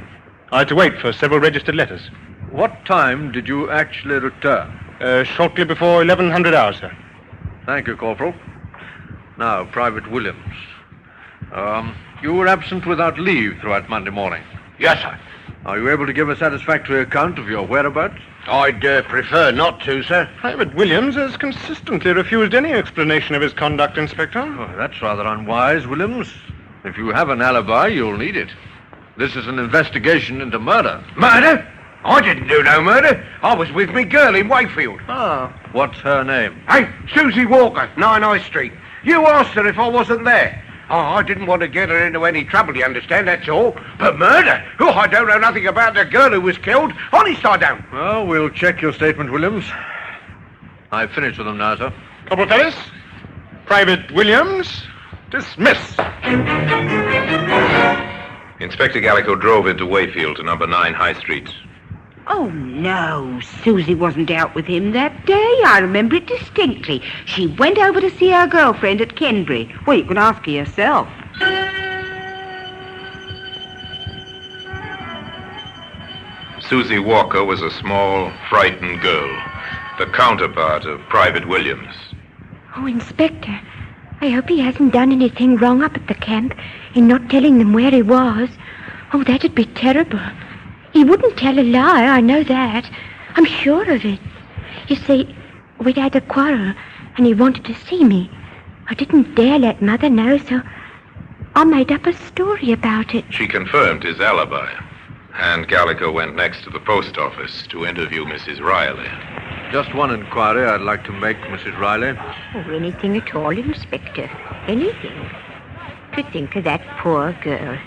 I had to wait for several registered letters. What time did you actually return? Shortly before 1100 hours, sir. Thank you, Corporal. Now, Private Williams. You were absent without leave throughout Monday morning. Yes, sir. Are you able to give a satisfactory account of your whereabouts? I'd prefer not to, sir. Private Williams has consistently refused any explanation of his conduct, Inspector. Oh, that's rather unwise, Williams. If you have an alibi, you'll need it. This is an investigation into murder. Murder? I didn't do no murder. I was with me girl in Wayfield. Ah. What's her name? Hey, Susie Walker, 9 High Street. You asked her if I wasn't there. Oh, I didn't want to get her into any trouble, you understand, that's all. But murder? Oh, I don't know nothing about the girl who was killed. Honest, I don't. Well, we'll check your statement, Williams. I've finished with them now, sir. Corporal Ferris, Private Williams, dismiss. Inspector Gallico drove into Wayfield to number 9 High Street. Oh, no. Susie wasn't out with him that day. I remember it distinctly. She went over to see her girlfriend at Kenbury. Well, you can ask her yourself. Susie Walker was a small, frightened girl, the counterpart of Private Williams. Oh, Inspector, I hope he hasn't done anything wrong up at the camp in not telling them where he was. Oh, that'd be terrible. He wouldn't tell a lie, I know that. I'm sure of it. You see, we'd had a quarrel, and he wanted to see me. I didn't dare let Mother know, so I made up a story about it. She confirmed his alibi, and Gallico went next to the post office to interview Mrs. Riley. Just one inquiry I'd like to make, Mrs. Riley. Oh, anything at all, Inspector. Anything. To think of that poor girl.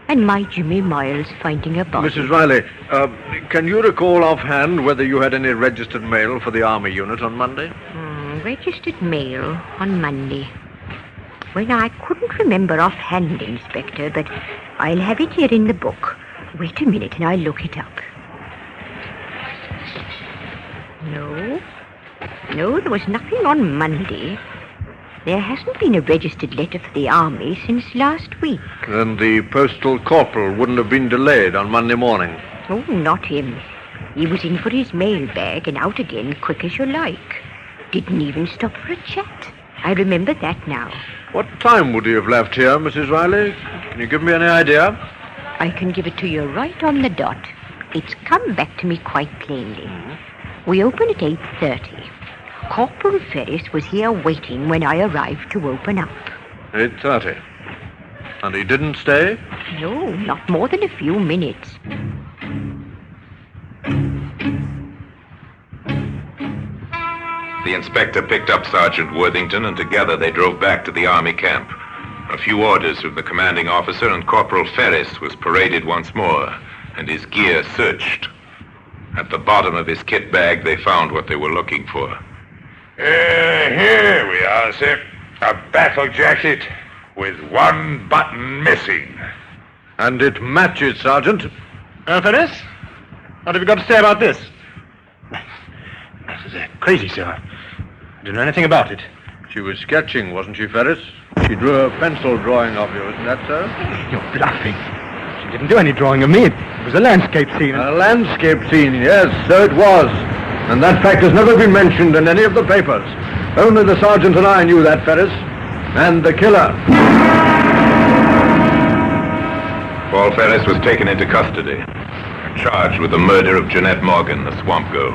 And my Jimmy Miles finding a body. Mrs. Riley, can you recall offhand whether you had any registered mail for the Army unit on Monday? Registered mail on Monday. Well, I couldn't remember offhand, Inspector, but I'll have it here in the book. Wait a minute and I'll look it up. No, there was nothing on Monday. There hasn't been a registered letter for the Army since last week. Then the postal corporal wouldn't have been delayed on Monday morning? Oh, not him. He was in for his mail bag and out again quick as you like. Didn't even stop for a chat. I remember that now. What time would he have left here, Mrs. Riley? Can you give me any idea? I can give it to you right on the dot. It's come back to me quite plainly. We open at 8:30. Corporal Ferris was here waiting when I arrived to open up. 8:30. And he didn't stay? No, not more than a few minutes. The inspector picked up Sergeant Worthington, and together they drove back to the army camp. A few orders from the commanding officer, and Corporal Ferris was paraded once more, and his gear searched. At the bottom of his kit bag, they found what they were looking for. Here we are, sir. A battle jacket with one button missing. And it matches, Sergeant. Ferris? What have you got to say about this? This is crazy, sir. I didn't know anything about it. She was sketching, wasn't she, Ferris? She drew a pencil drawing of you, isn't that so? You're bluffing. She didn't do any drawing of me. It was a landscape scene. A landscape scene, yes, so it was. And that fact has never been mentioned in any of the papers. Only the sergeant and I knew that, Ferris. And the killer. Paul Ferris was taken into custody, charged with the murder of Jeanette Morgan, the swamp girl.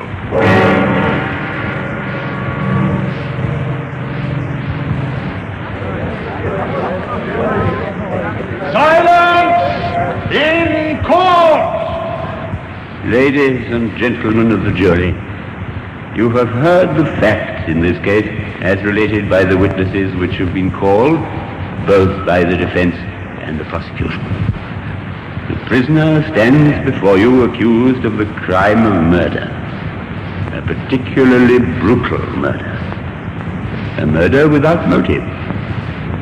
Silence in court! Ladies and gentlemen of the jury, you have heard the facts in this case as related by the witnesses which have been called, both by the defense and the prosecution. The prisoner stands before you accused of the crime of murder, a particularly brutal murder. A murder without motive.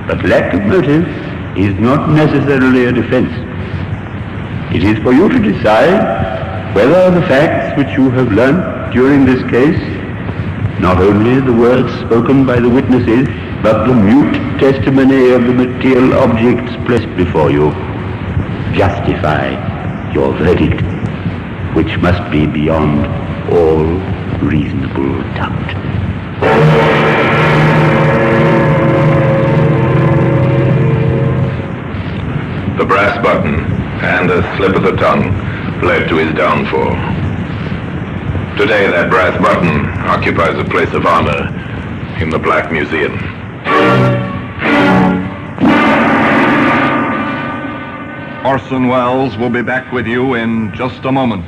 But lack of motive is not necessarily a defense. It is for you to decide whether the facts which you have learnt during this case, not only the words spoken by the witnesses, but the mute testimony of the material objects placed before you, justify your verdict, which must be beyond all reasonable doubt. The brass button and a slip of the tongue led to his downfall. Today, that brass button occupies a place of honor in the Black Museum. Orson Welles will be back with you in just a moment.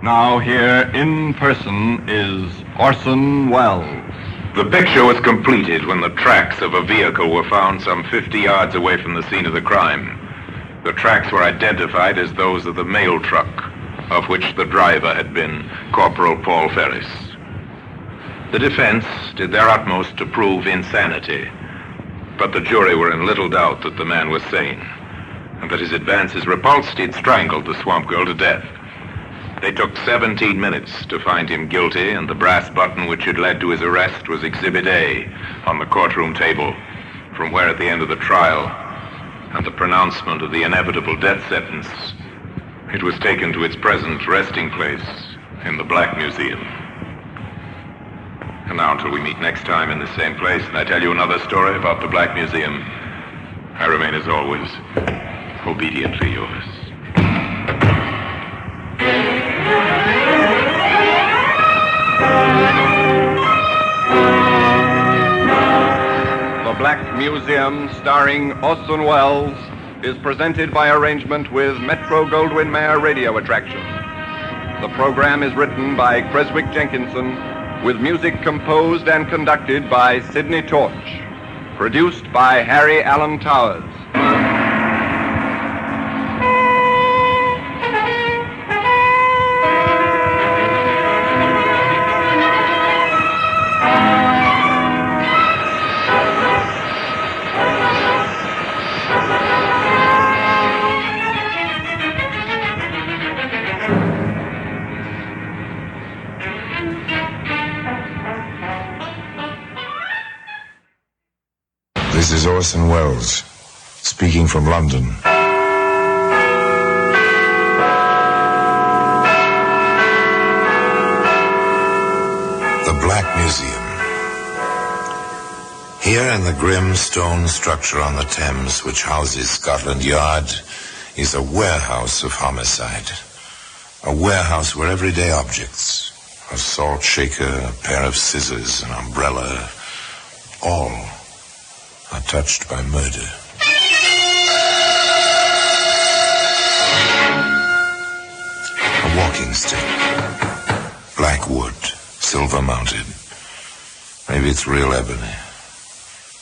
Now here in person is Orson Welles. The picture was completed when the tracks of a vehicle were found some 50 yards away from the scene of the crime. The tracks were identified as those of the mail truck, of which the driver had been Corporal Paul Ferris. The defense did their utmost to prove insanity, but the jury were in little doubt that the man was sane, and that his advances repulsed, he'd strangled the swamp girl to death. They took 17 minutes to find him guilty, and the brass button which had led to his arrest was Exhibit A on the courtroom table, from where at the end of the trial and the pronouncement of the inevitable death sentence, it was taken to its present resting place in the Black Museum. And now until we meet next time in the same place and I tell you another story about the Black Museum, I remain as always, obediently yours. The Black Museum, starring Orson Welles, is presented by arrangement with Metro-Goldwyn-Mayer Radio Attraction. The program is written by Creswick Jenkinson, with music composed and conducted by Sidney Torch. Produced by Harry Allen Towers. Orson Welles, speaking from London. The Black Museum. Here in the grim stone structure on the Thames, which houses Scotland Yard, is a warehouse of homicide. A warehouse where everyday objects, a salt shaker, a pair of scissors, an umbrella, all are touched by murder. A walking stick, black wood, silver mounted. Maybe it's real ebony.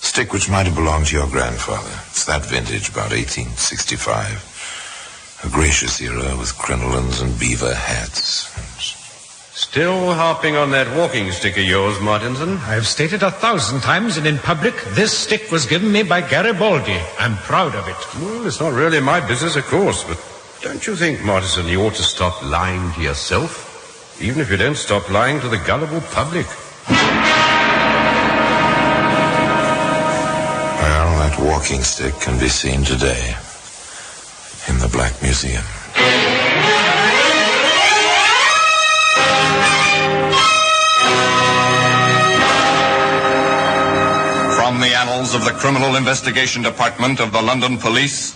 Stick which might have belonged to your grandfather. It's that vintage, about 1865. A gracious era with crinolines and beaver hats. Still harping on that walking stick of yours, Martinson? I've stated 1,000 times and in public, this stick was given me by Garibaldi. I'm proud of it. Well, it's not really my business, of course, but don't you think, Martinson, you ought to stop lying to yourself? Even if you don't stop lying to the gullible public. Well, that walking stick can be seen today in the Black Museum. From the annals of the Criminal Investigation Department of the London Police,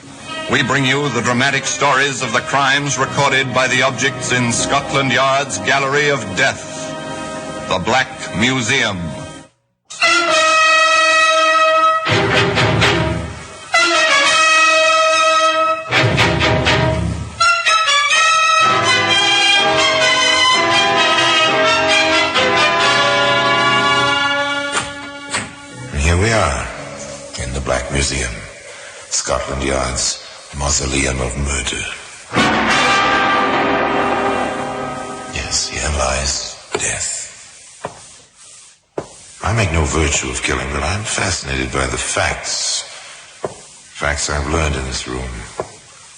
we bring you the dramatic stories of the crimes recorded by the objects in Scotland Yard's Gallery of Death, the Black Museum. Black Museum, Scotland Yard's mausoleum of murder. Yes, here lies death. I make no virtue of killing, but I'm fascinated by the facts. Facts I've learned in this room,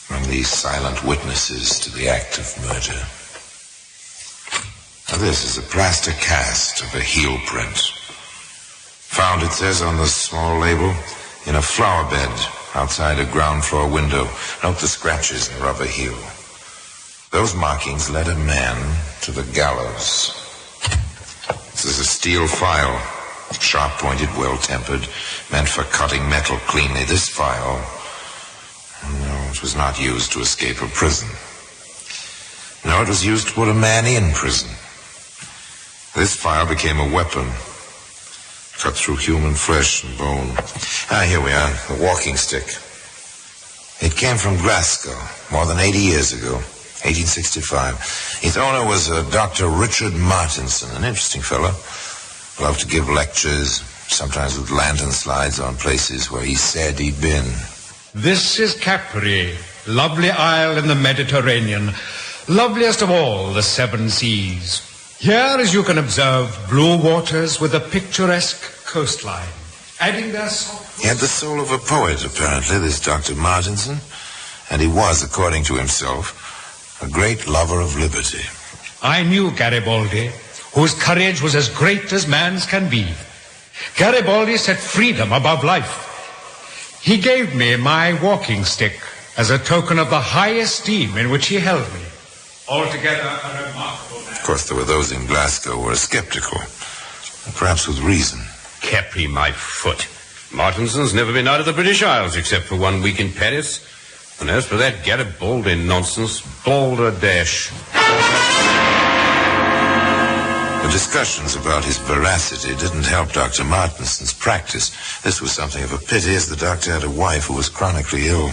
from these silent witnesses to the act of murder. Now, this is a plaster cast of a heel print. Found, it says on the small label, in a flower bed outside a ground floor window. Note the scratches in the rubber heel. Those markings led a man to the gallows. This is a steel file, sharp-pointed, well-tempered, meant for cutting metal cleanly. This file, no, it was not used to escape a prison. No, it was used to put a man in prison. This file became a weapon, cut through human flesh and bone. Here we are, the walking stick. It came from Glasgow more than 80 years ago, 1865. Its owner was Dr. Richard Martinson, an interesting fellow. Loved to give lectures, sometimes with lantern slides on places where he said he'd been. This is Capri, lovely isle in the Mediterranean, loveliest of all the seven seas. Here, as you can observe, blue waters with a picturesque coastline, adding their soft... He had the soul of a poet, apparently, this Dr. Martinson, and he was, according to himself, a great lover of liberty. I knew Garibaldi, whose courage was as great as man's can be. Garibaldi set freedom above life. He gave me my walking stick as a token of the high esteem in which he held me. Altogether a remarkable man. Of course, there were those in Glasgow who were skeptical, perhaps with reason. Capri, my foot. Martinson's never been out of the British Isles except for 1 week in Paris. And as for that Garibaldi nonsense, balderdash. The discussions about his veracity didn't help Dr. Martinson's practice. This was something of a pity, as the doctor had a wife who was chronically ill.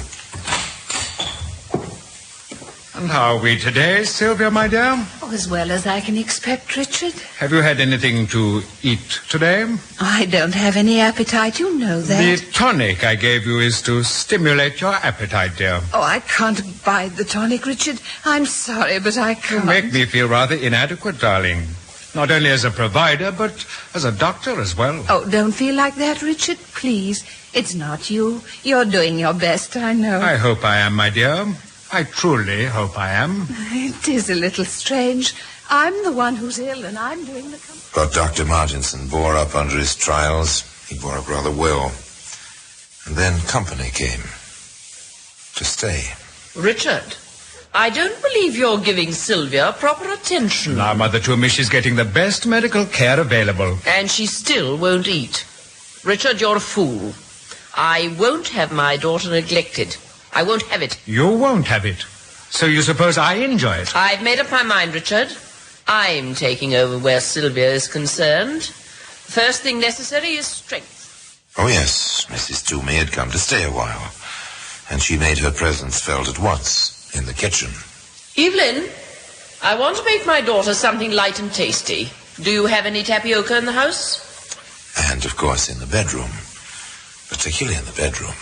And how are we today, Sylvia, my dear? Oh, as well as I can expect, Richard. Have you had anything to eat today? I don't have any appetite, you know that. The tonic I gave you is to stimulate your appetite, dear. Oh, I can't abide the tonic, Richard. I'm sorry, but I can't. You make me feel rather inadequate, darling. Not only as a provider, but as a doctor as well. Oh, don't feel like that, Richard, please. It's not you. You're doing your best, I know. I hope I am, my dear. I truly hope I am. It is a little strange. I'm the one who's ill, and I'm doing the company. But Dr. Martinson bore up under his trials. He bore up rather well. And then company came. To stay. Richard, I don't believe you're giving Sylvia proper attention. Now, Mother Toomey, she's getting the best medical care available. And she still won't eat. Richard, you're a fool. I won't have my daughter neglected. I won't have it. You won't have it. So you suppose I enjoy it? I've made up my mind, Richard. I'm taking over where Sylvia is concerned. The first thing necessary is strength. Oh, yes, Mrs. Toomey had come to stay a while. And she made her presence felt at once in the kitchen. Evelyn, I want to make my daughter something light and tasty. Do you have any tapioca in the house? And, of course, in the bedroom. Particularly in the bedroom.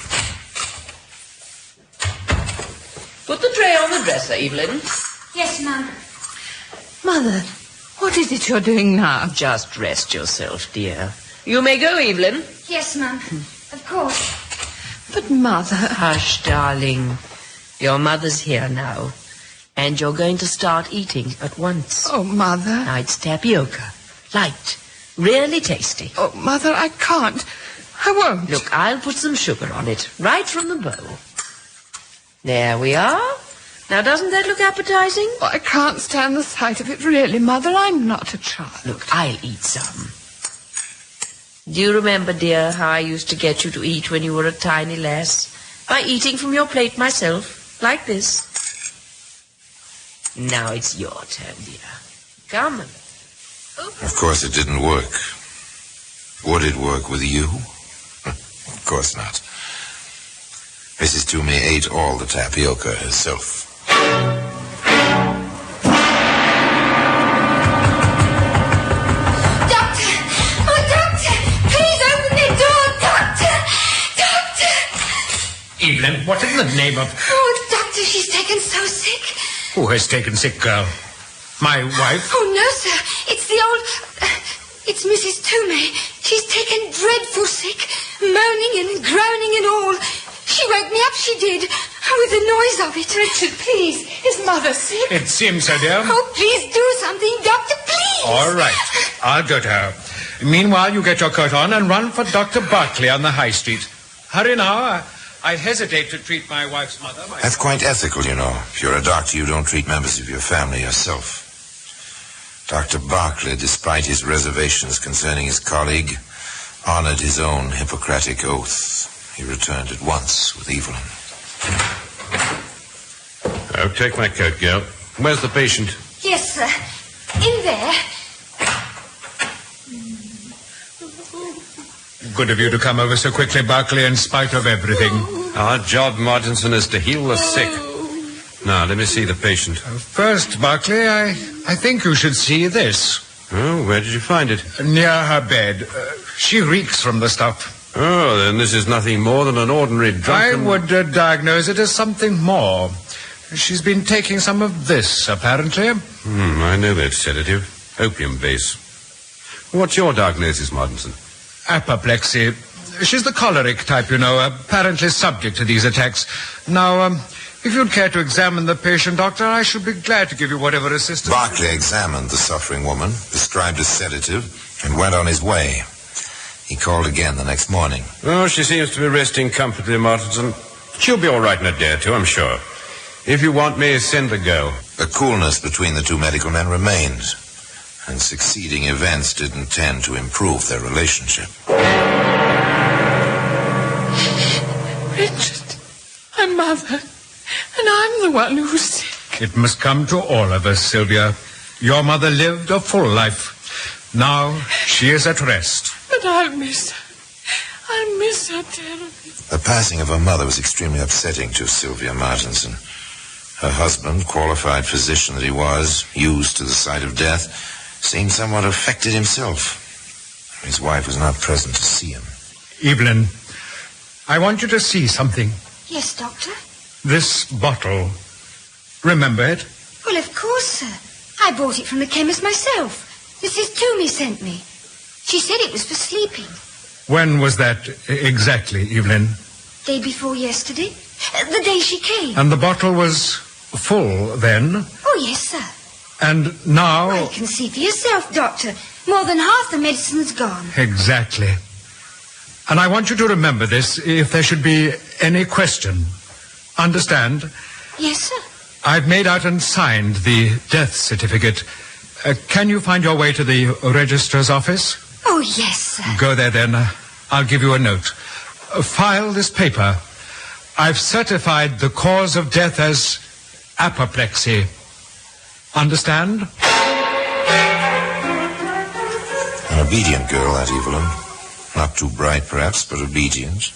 Put the tray on the dresser, Evelyn. Yes, Mum. Mother, what is it you're doing now? Just rest yourself, dear. You may go, Evelyn. Yes, Mum. Of course. But, Mother... Hush, darling. Your mother's here now. And you're going to start eating at once. Oh, Mother. Now, it's tapioca. Light. Really tasty. Oh, Mother, I can't. I won't. Look, I'll put some sugar on it, right from the bowl. There we are. Now, doesn't that look appetizing? Oh, I can't stand the sight of it, really, Mother. I'm not a child. Look, I'll eat some. Do you remember, dear, how I used to get you to eat when you were a tiny lass? By eating from your plate myself, like this. Now it's your turn, dear. Come on. Of course it didn't work. Would it work with you? Of course not. Mrs. Toomey ate all the tapioca herself. Evelyn, what in the name of... Oh, Doctor, she's taken so sick. Who has taken sick, girl? My wife? Oh, no, sir. It's the old... it's Mrs. Toomey. She's taken dreadful sick, moaning and groaning and all. She woke me up, she did, with the noise of it. Richard, please. Is Mother sick? It seems so, dear. Oh, please do something, Doctor, please. All right. I'll go to her. Meanwhile, you get your coat on and run for Dr. Barclay on the High Street. Hurry now. I hesitate to treat my wife's mother. That's quite ethical, you know. If you're a doctor, you don't treat members of your family yourself. Dr. Barclay, despite his reservations concerning his colleague, honored his own Hippocratic oath. He returned at once with Evelyn. Oh, take my coat, girl. Where's the patient? Yes, sir. In there. Good of you to come over so quickly, Barclay, in spite of everything. Our job, Martinson, is to heal the sick. Now, let me see the patient. First, Barclay, I think you should see this. Oh, where did you find it? Near her bed. She reeks from the stuff. Oh, then this is nothing more than an ordinary drunken... I would diagnose it as something more. She's been taking some of this, apparently. I know that sedative. Opium base. What's your diagnosis, Martinson? Apoplexy. She's the choleric type, you know, apparently subject to these attacks. Now, if you'd care to examine the patient, Doctor, I should be glad to give you whatever assistance... Barclay examined the suffering woman, prescribed a sedative, and went on his way. He called again the next morning. Oh, she seems to be resting comfortably, Martinson. She'll be all right in a day or two, I'm sure. If you want me, send the girl. The coolness between the two medical men remained, and succeeding events didn't tend to improve their relationship. Richard, I'm Mother, and I'm the one who's sick. It must come to all of us, Sylvia. Your mother lived a full life. Now she is at rest. But I'll miss her. I'll miss her terribly. The passing of her mother was extremely upsetting to Sylvia Martinson. Her husband, qualified physician that he was, used to the sight of death, seemed somewhat affected himself. His wife was not present to see him. Evelyn, I want you to see something. Yes, Doctor? This bottle. Remember it? Well, of course, sir. I bought it from the chemist myself. Mrs. Toomey sent me. She said it was for sleeping. When was that exactly, Evelyn? Day before yesterday. The day she came. And the bottle was full then? Oh, yes, sir. And now... Well, you can see for yourself, Doctor. More than half the medicine's gone. Exactly. And I want you to remember this if there should be any question. Understand? Yes, sir. I've made out and signed the death certificate. Can you find your way to the registrar's office? Oh, yes, sir. Go there then. I'll give you a note. File this paper. I've certified the cause of death as apoplexy. Understand? An obedient girl, that Evelyn. Not too bright, perhaps, but obedient.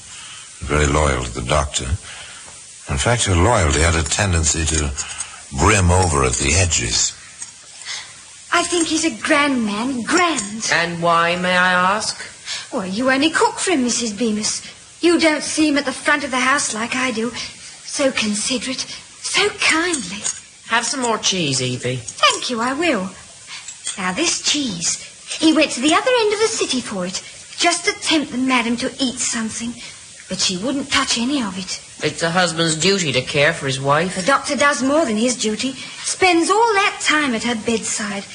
Very loyal to the doctor. In fact, her loyalty had a tendency to brim over at the edges. I think he's a grand man. Grand. And why, may I ask? Well, you only cook for him, Mrs. Bemis. You don't see him at the front of the house like I do. So considerate. So kindly. Have some more cheese, Evie. Thank you, I will. Now, this cheese. He went to the other end of the city for it. Just to tempt the madam to eat something. But she wouldn't touch any of it. It's a husband's duty to care for his wife. The doctor does more than his duty. Spends all that time at her bedside.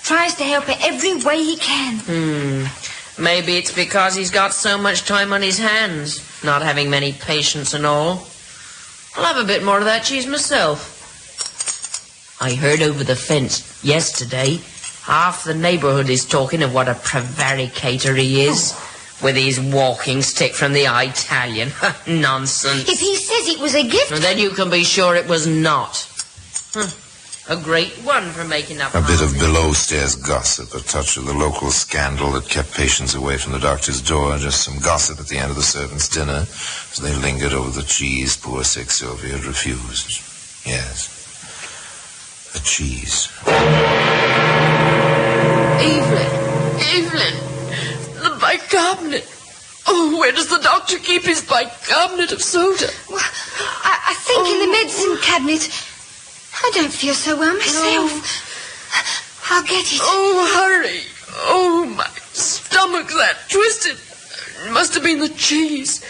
Tries to help her every way he can. Maybe it's because he's got so much time on his hands, not having many patients and all. I'll have a bit more of that cheese myself. I heard over the fence yesterday, half the neighborhood is talking of what a prevaricator he is. With his walking stick from the Italian. Nonsense. If he says it was a gift... Then you can be sure it was not. A great one for making up... A bit of below-stairs gossip, a touch of the local scandal that kept patients away from the doctor's door, just some gossip at the end of the servants' dinner, as they lingered over the cheese poor sick Sylvia had refused. Yes. The cheese. Evelyn, the bicarbonate. Oh, where does the doctor keep his bicarbonate of soda? Well, I think in the medicine cabinet. I don't feel so well myself. I'll get it. Oh, hurry. Oh, my stomach's that twisted. It must have been the cheese.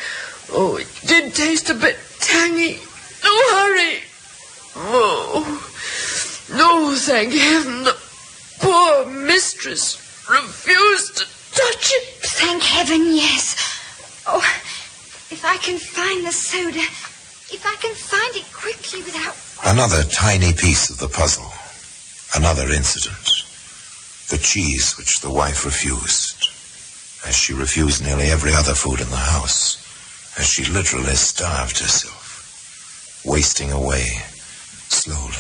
Oh, it did taste a bit tangy. Oh, hurry. Oh, no, thank heaven. The poor mistress refused to touch it. Thank heaven, yes. Oh, if I can find the soda, if I can find it quickly without... Another tiny piece of the puzzle. Another incident. The cheese which the wife refused. As she refused nearly every other food in the house. As she literally starved herself. Wasting away. Slowly.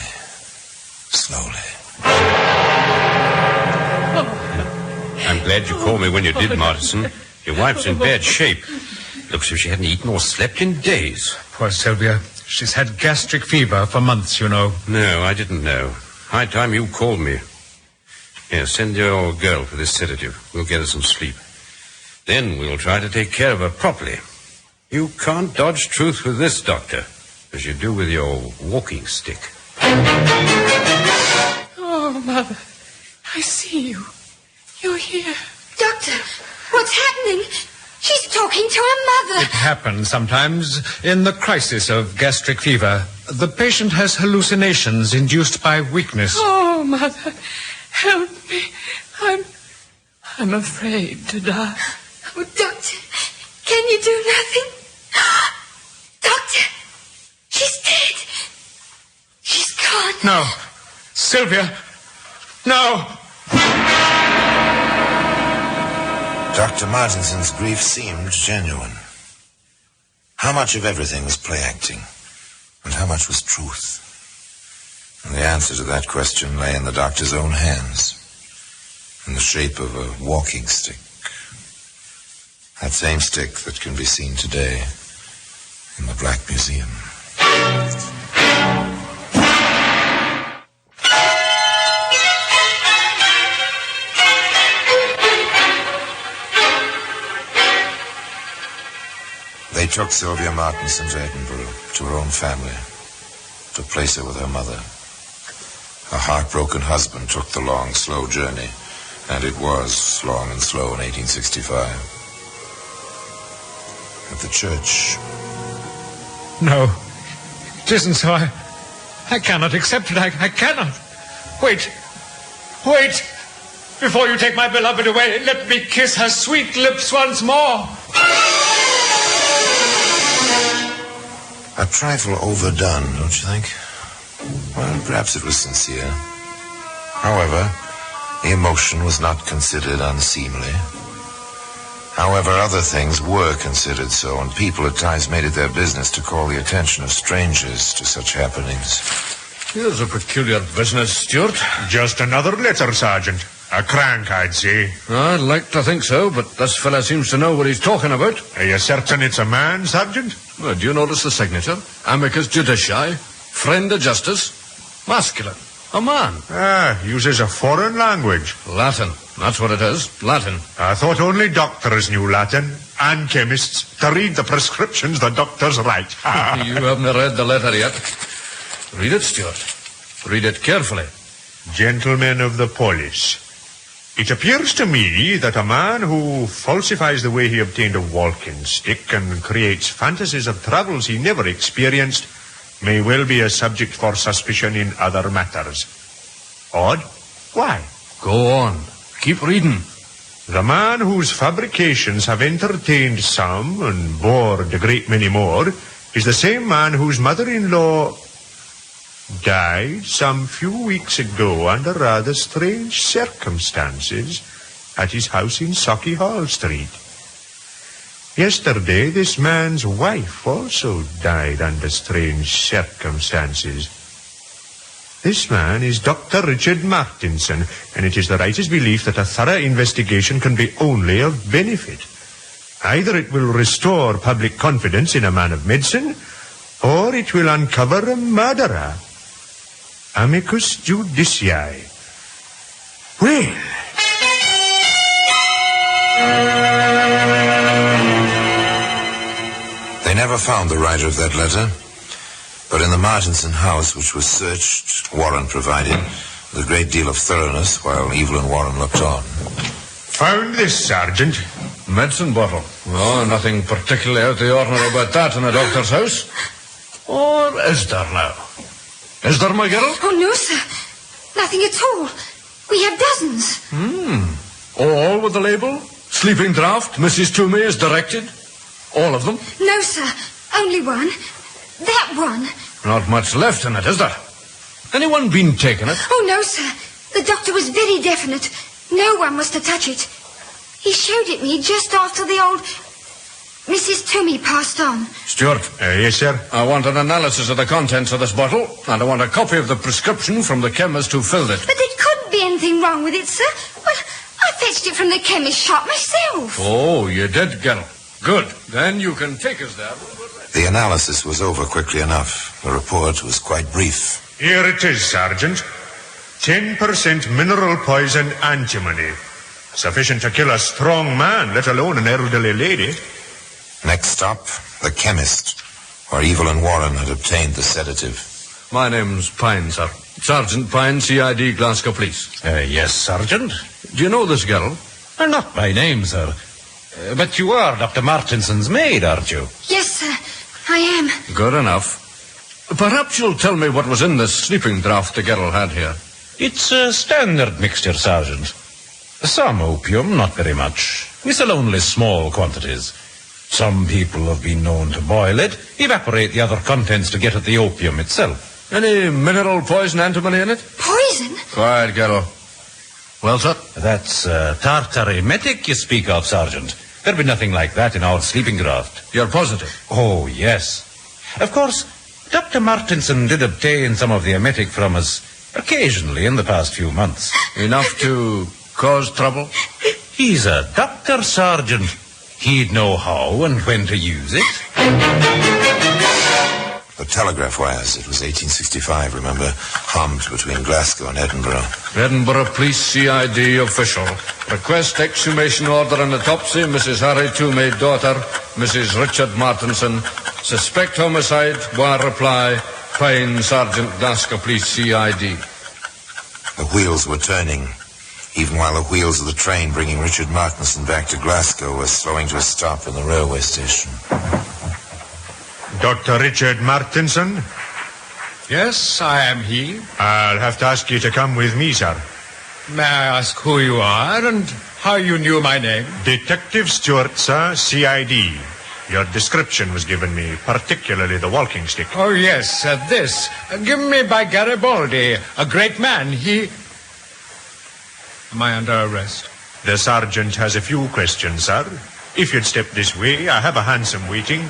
I'm glad you called me when you did, Martinson. Your wife's in bad shape. Looks as if she hadn't eaten or slept in days. Poor Sylvia. She's had gastric fever for months, you know. No, I didn't know. High time you called me. Here, send your girl for this sedative. We'll get her some sleep. Then we'll try to take care of her properly. You can't dodge truth with this, Doctor, as you do with your walking stick. Oh, Mother, I see you. You're here. Doctor, what's happening? She's talking to her mother. It happens sometimes in the crisis of gastric fever. The patient has hallucinations induced by weakness. Oh, Mother, help me. I'm afraid to die. Oh, Doctor, can you do nothing? Doctor, she's dead. She's gone. No. Sylvia. No. Dr. Martinson's grief seemed genuine. How much of everything was play acting? And how much was truth? And the answer to that question lay in the doctor's own hands. In the shape of a walking stick. That same stick that can be seen today in the Black Museum. They took Sylvia Martinson to Edinburgh, to her own family, to place her with her mother. Her heartbroken husband took the long, slow journey, and it was long and slow in 1865. At the church. No. It isn't so. I cannot accept it. I cannot. Wait. Before you take my beloved away, let me kiss her sweet lips once more. A trifle overdone, don't you think? Well, perhaps it was sincere. However, the emotion was not considered unseemly. However, other things were considered so, and people at times made it their business to call the attention of strangers to such happenings. Here's a peculiar business, Stuart. Just another letter, Sergeant. A crank, I'd say. I'd like to think so, but this fella seems to know what he's talking about. Are you certain it's a man, Sergeant? Well, do you notice the signature? Amicus Judici, friend of justice, masculine, a man. Uses a foreign language. Latin, that's what it is, Latin. I thought only doctors knew Latin, and chemists, to read the prescriptions the doctors write. You haven't read the letter yet. Read it, Stuart. Read it carefully. Gentlemen of the police, it appears to me that a man who falsifies the way he obtained a walking stick and creates fantasies of travels he never experienced may well be a subject for suspicion in other matters. Odd? Why? Go on. Keep reading. The man whose fabrications have entertained some and bored a great many more is the same man whose mother-in-law died some few weeks ago under rather strange circumstances at his house in Sauchiehall Street. Yesterday, this man's wife also died under strange circumstances. This man is Dr. Richard Martinson, and it is the writer's belief that a thorough investigation can be only of benefit. Either it will restore public confidence in a man of medicine, or it will uncover a murderer. Amicus Judici. Well. They never found the writer of that letter, but in the Martinson house, which was searched, Warren provided, with a great deal of thoroughness, while Evelyn Warren looked on. Found this, Sergeant. Medicine bottle. Oh, nothing particularly out of the ordinary about that in a doctor's house. Or is there now? Is there, my girl? Oh, no, sir. Nothing at all. We have dozens. All with the label? Sleeping draught, Mrs. Toomey is directed? All of them? No, sir. Only one. That one. Not much left in it, is there? Anyone been taking it? Oh, no, sir. The doctor was very definite. No one was to touch it. He showed it me just after the old Mrs. Toomey passed on. Stuart. Yes, sir? I want an analysis of the contents of this bottle, and I want a copy of the prescription from the chemist who filled it. But there couldn't be anything wrong with it, sir. Well, I fetched it from the chemist shop myself. Oh, you did, girl. Good. Then you can take us there. The analysis was over quickly enough. The report was quite brief. Here it is, Sergeant. 10% mineral poison antimony. Sufficient to kill a strong man, let alone an elderly lady. Next stop, the chemist, where Evelyn Warren had obtained the sedative. My name's Pine, sir. Sergeant Pine, CID, Glasgow Police. Yes, Sergeant. Do you know this girl? Not by name, sir. But you are Dr. Martinson's maid, aren't you? Yes, sir. I am. Good enough. Perhaps you'll tell me what was in this sleeping draught the girl had here. It's a standard mixture, Sergeant. Some opium, not very much. We sell only small quantities. Some people have been known to boil it, evaporate the other contents to get at the opium itself. Any mineral poison antimony in it? Poison? Quiet, girl. Well, sir? That's tartar emetic you speak of, Sergeant. There'll be nothing like that in our sleeping draught. You're positive? Oh, yes. Of course, Dr. Martinson did obtain some of the emetic from us occasionally in the past few months. Enough to cause trouble? He's a doctor, Sergeant. He'd know how and when to use it. The telegraph wires, it was 1865, remember, hummed between Glasgow and Edinburgh. Edinburgh Police CID official. Request exhumation order and autopsy, Mrs. Harry Toomey, daughter, Mrs. Richard Martinson. Suspect homicide, wire reply, Pine, Sergeant, Glasgow Police CID. The wheels were turning, even while the wheels of the train bringing Richard Martinson back to Glasgow were slowing to a stop in the railway station. Dr. Richard Martinson? Yes, I am he. I'll have to ask you to come with me, sir. May I ask who you are and how you knew my name? Detective Stewart, sir, CID. Your description was given me, particularly the walking stick. Oh, yes, this. Given me by Garibaldi, a great man. Am I under arrest? The sergeant has a few questions, sir. If you'd step this way, I have a hansom waiting.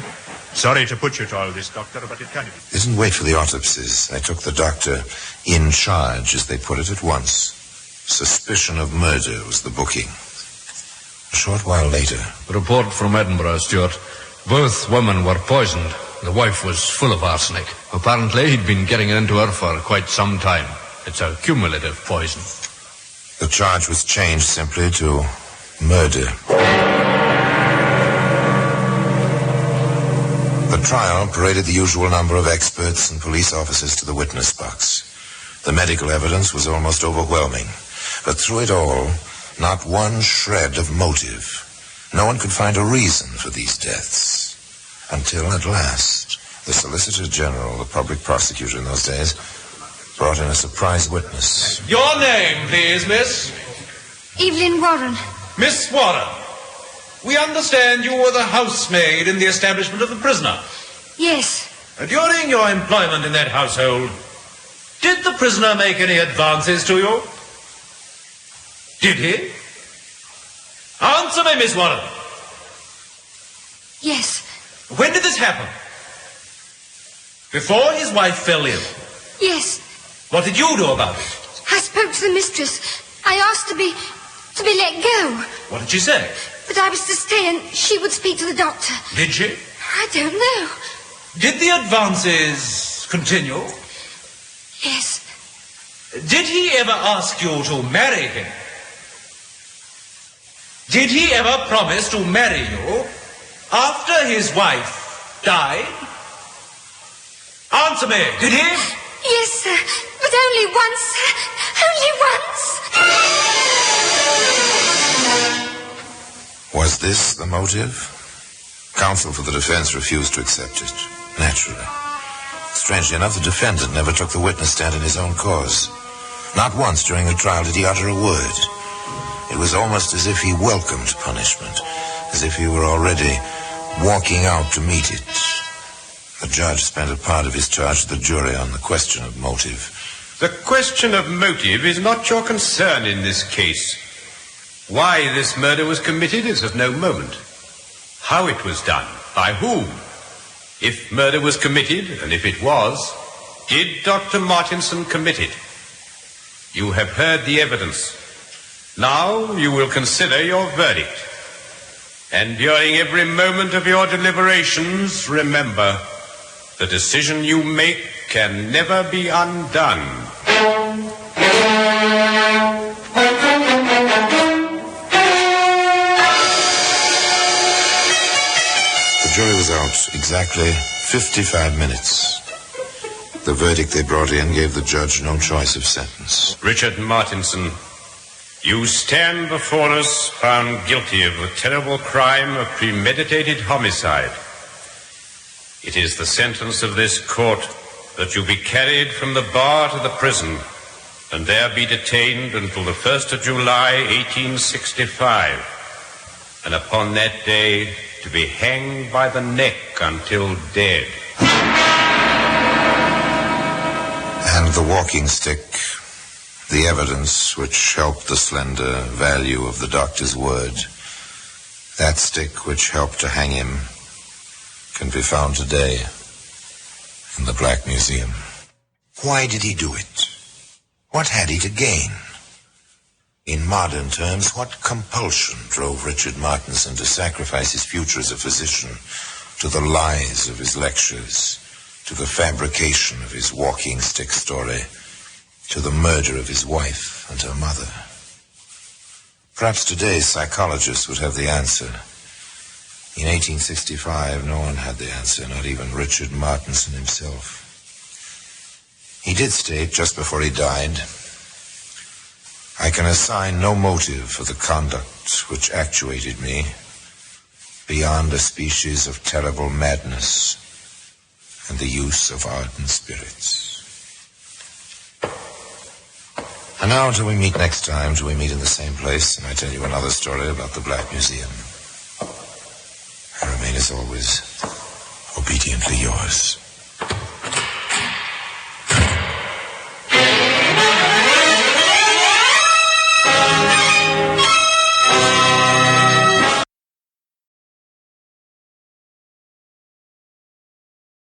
Sorry to put you to all this, Doctor, but it can't be. They didn't wait for the autopsies. They took the doctor in charge, as they put it, at once. Suspicion of murder was the booking. A short while later... Report from Edinburgh, Stuart. Both women were poisoned. The wife was full of arsenic. Apparently, he'd been getting it into her for quite some time. It's a cumulative poison. The charge was changed simply to murder. The trial paraded the usual number of experts and police officers to the witness box. The medical evidence was almost overwhelming. But through it all, not one shred of motive. No one could find a reason for these deaths. Until, at last, the Solicitor General, the public prosecutor in those days, brought in a surprise witness. Your name, please, miss? Evelyn Warren. Miss Warren, we understand you were the housemaid in the establishment of the prisoner. Yes. During your employment in that household, did the prisoner make any advances to you? Did he? Answer me, Miss Warren. Yes. When did this happen? Before his wife fell ill? Yes. What did you do about it? I spoke to the mistress. I asked to be let go. What did she say? That I was to stay and she would speak to the doctor. Did she? I don't know. Did the advances continue? Yes. Did he ever ask you to marry him? Did he ever promise to marry you after his wife died? Answer me, did he? Yes, sir. But only once, sir. Only once. Was this the motive? Counsel for the defense refused to accept it. Naturally. Strangely enough, the defendant never took the witness stand in his own cause. Not once during the trial did he utter a word. It was almost as if he welcomed punishment, as if he were already walking out to meet it. The judge spent a part of his charge to the jury on the question of motive. The question of motive is not your concern in this case. Why this murder was committed is of no moment. How it was done, by whom. If murder was committed, and if it was, did Dr. Martinson commit it? You have heard the evidence. Now you will consider your verdict. And during every moment of your deliberations, remember, the decision you make can never be undone. The jury was out exactly 55 minutes. The verdict they brought in gave the judge no choice of sentence. Richard Martinson, you stand before us found guilty of the terrible crime of premeditated homicide. It is the sentence of this court that you be carried from the bar to the prison and there be detained until the 1st of July, 1865, and upon that day to be hanged by the neck until dead. And the walking stick, the evidence which helped the slender value of the doctor's word, that stick which helped to hang him, can be found today in the Black Museum. Why did he do it? What had he to gain? In modern terms, what compulsion drove Richard Martinson to sacrifice his future as a physician to the lies of his lectures, to the fabrication of his walking stick story, to the murder of his wife and her mother? Perhaps today's psychologists would have the answer. In 1865, no one had the answer, not even Richard Martinson himself. He did state, just before he died, "I can assign no motive for the conduct which actuated me beyond a species of terrible madness and the use of ardent spirits." And now, till we meet next time, till we meet in the same place, and I tell you another story about the Black Museum, I remain remain as always, obediently yours.